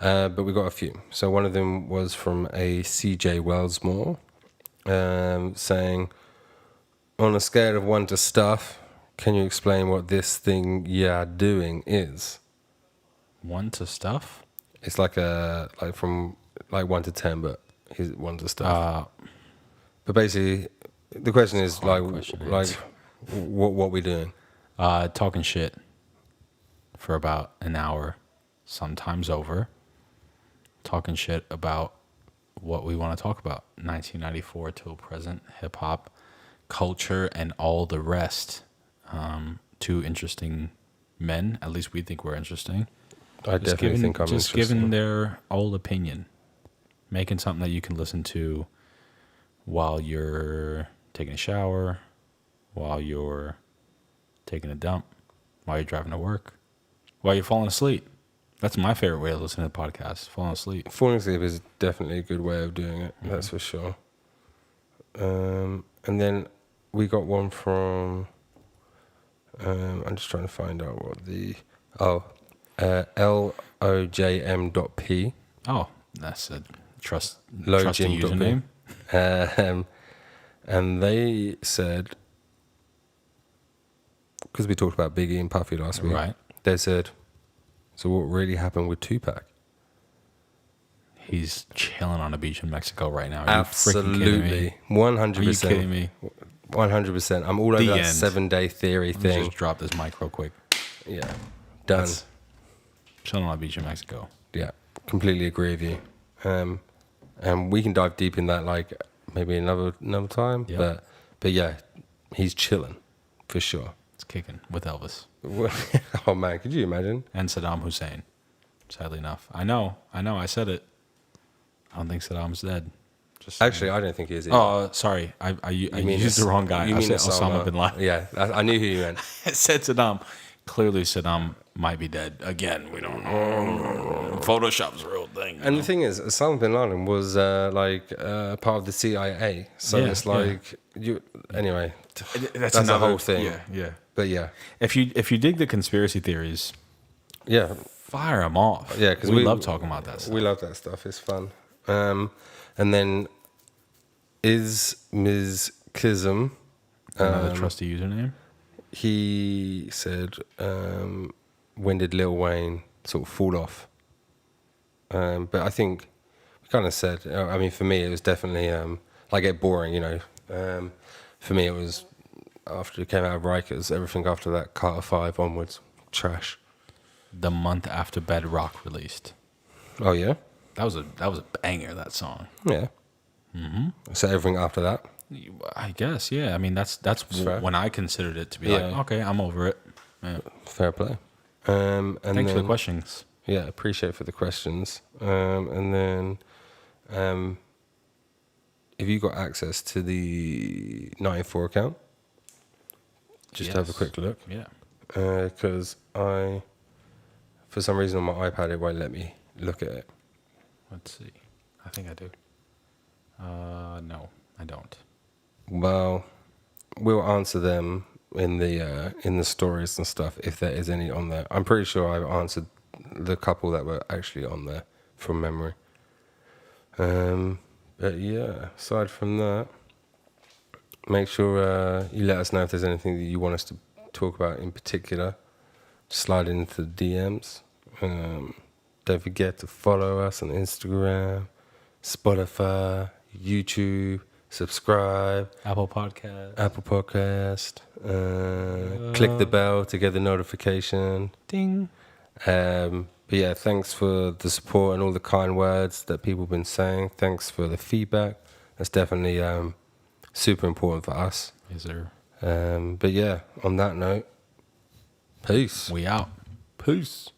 But we got a few. So one of them was from a CJ Wellsmore, saying, on a scale of 1 to stuff, can you explain what this thing you're doing is? 1 to stuff? It's like from 1 to 10, but he's 1 to stuff. But basically, the question is what we doing? Talking shit for about an hour, sometimes over. Talking shit about what we want to talk about. 1994 till present, hip hop, culture, and all the rest. 2 interesting men. At least we think we're interesting. I definitely think I'm just interesting. giving their old opinion, making something that you can listen to while you're taking a shower, while you're taking a dump, while you're driving to work, while you're falling asleep. That's my favorite way to listen to podcasts, falling asleep. Falling asleep is definitely a good way of doing it, that's for sure. And then we got one from, I'm just trying to find out what LOJM.P. Oh, that's a trusty Lojim.P. username. And they said, because we talked about Biggie and Puffy last week, Right. They said, so what really happened with Tupac? He's chilling on a beach in Mexico right now. Are you freaking kidding me? Absolutely. 100%. Are you kidding me? 100%. I'm all over that 7-day theory Let me thing. just drop this mic real quick. Yeah. Done. That's chilling on a beach in Mexico. Yeah. Completely agree with you. And we can dive deep in that like maybe another time. Yep. But yeah, he's chilling for sure. It's kicking with Elvis. Oh man, could you imagine? And Saddam Hussein. Sadly enough. I know. I said it. I don't think Saddam's dead. Just Actually, I don't think he is either. Oh, sorry. I used the wrong guy. I said Osama bin Laden. Yeah, I knew who you meant. I said Saddam. Clearly, Saddam might be dead again. We don't know. Photoshop's a real thing. And the thing is, Osama bin Laden was part of the CIA, so Yeah, it's like you. Anyway, that's the another whole thing. Yeah. But yeah, If you dig the conspiracy theories, yeah, fire them off. yeah. Because we love talking about that stuff. We love that stuff. It's fun. And then is Ms. Kism. Another trusty username. He said, when did Lil Wayne sort of fall off? But I think we kind of said, I mean, for me, it was definitely, get boring, for me, it was after it came out of Rikers, everything after that, Carter 5 onwards, trash. The month after Bedrock released. Oh, yeah? That was a banger, that song. Yeah. Mm-hmm. So everything after that? I guess, yeah. I mean, that's fair. when I considered it to be Yeah. like, okay, I'm over it. Yeah. Fair play. And Thanks for the questions. Yeah, appreciate for the questions. And then, if you got access to the 94 account, just have a Yes. quick look. Yeah. Because for some reason on my iPad, it won't let me look at it. Let's see. I think I do. No, I don't. Well, we'll answer them in the stories and stuff if there is any on there. I'm pretty sure I've answered the couple that were actually on there from memory. But yeah, aside from that, make sure you let us know if there's anything that you want us to talk about in particular. Slide into the DMs. Don't forget to follow us on Instagram, Spotify, YouTube, subscribe, Apple Podcast. Click the bell to get the notification. Ding. But yeah, thanks for the support and all the kind words that people have been saying. Thanks for the feedback. That's definitely super important for us. Yes, sir. But yeah, on that note, peace. We out. Peace.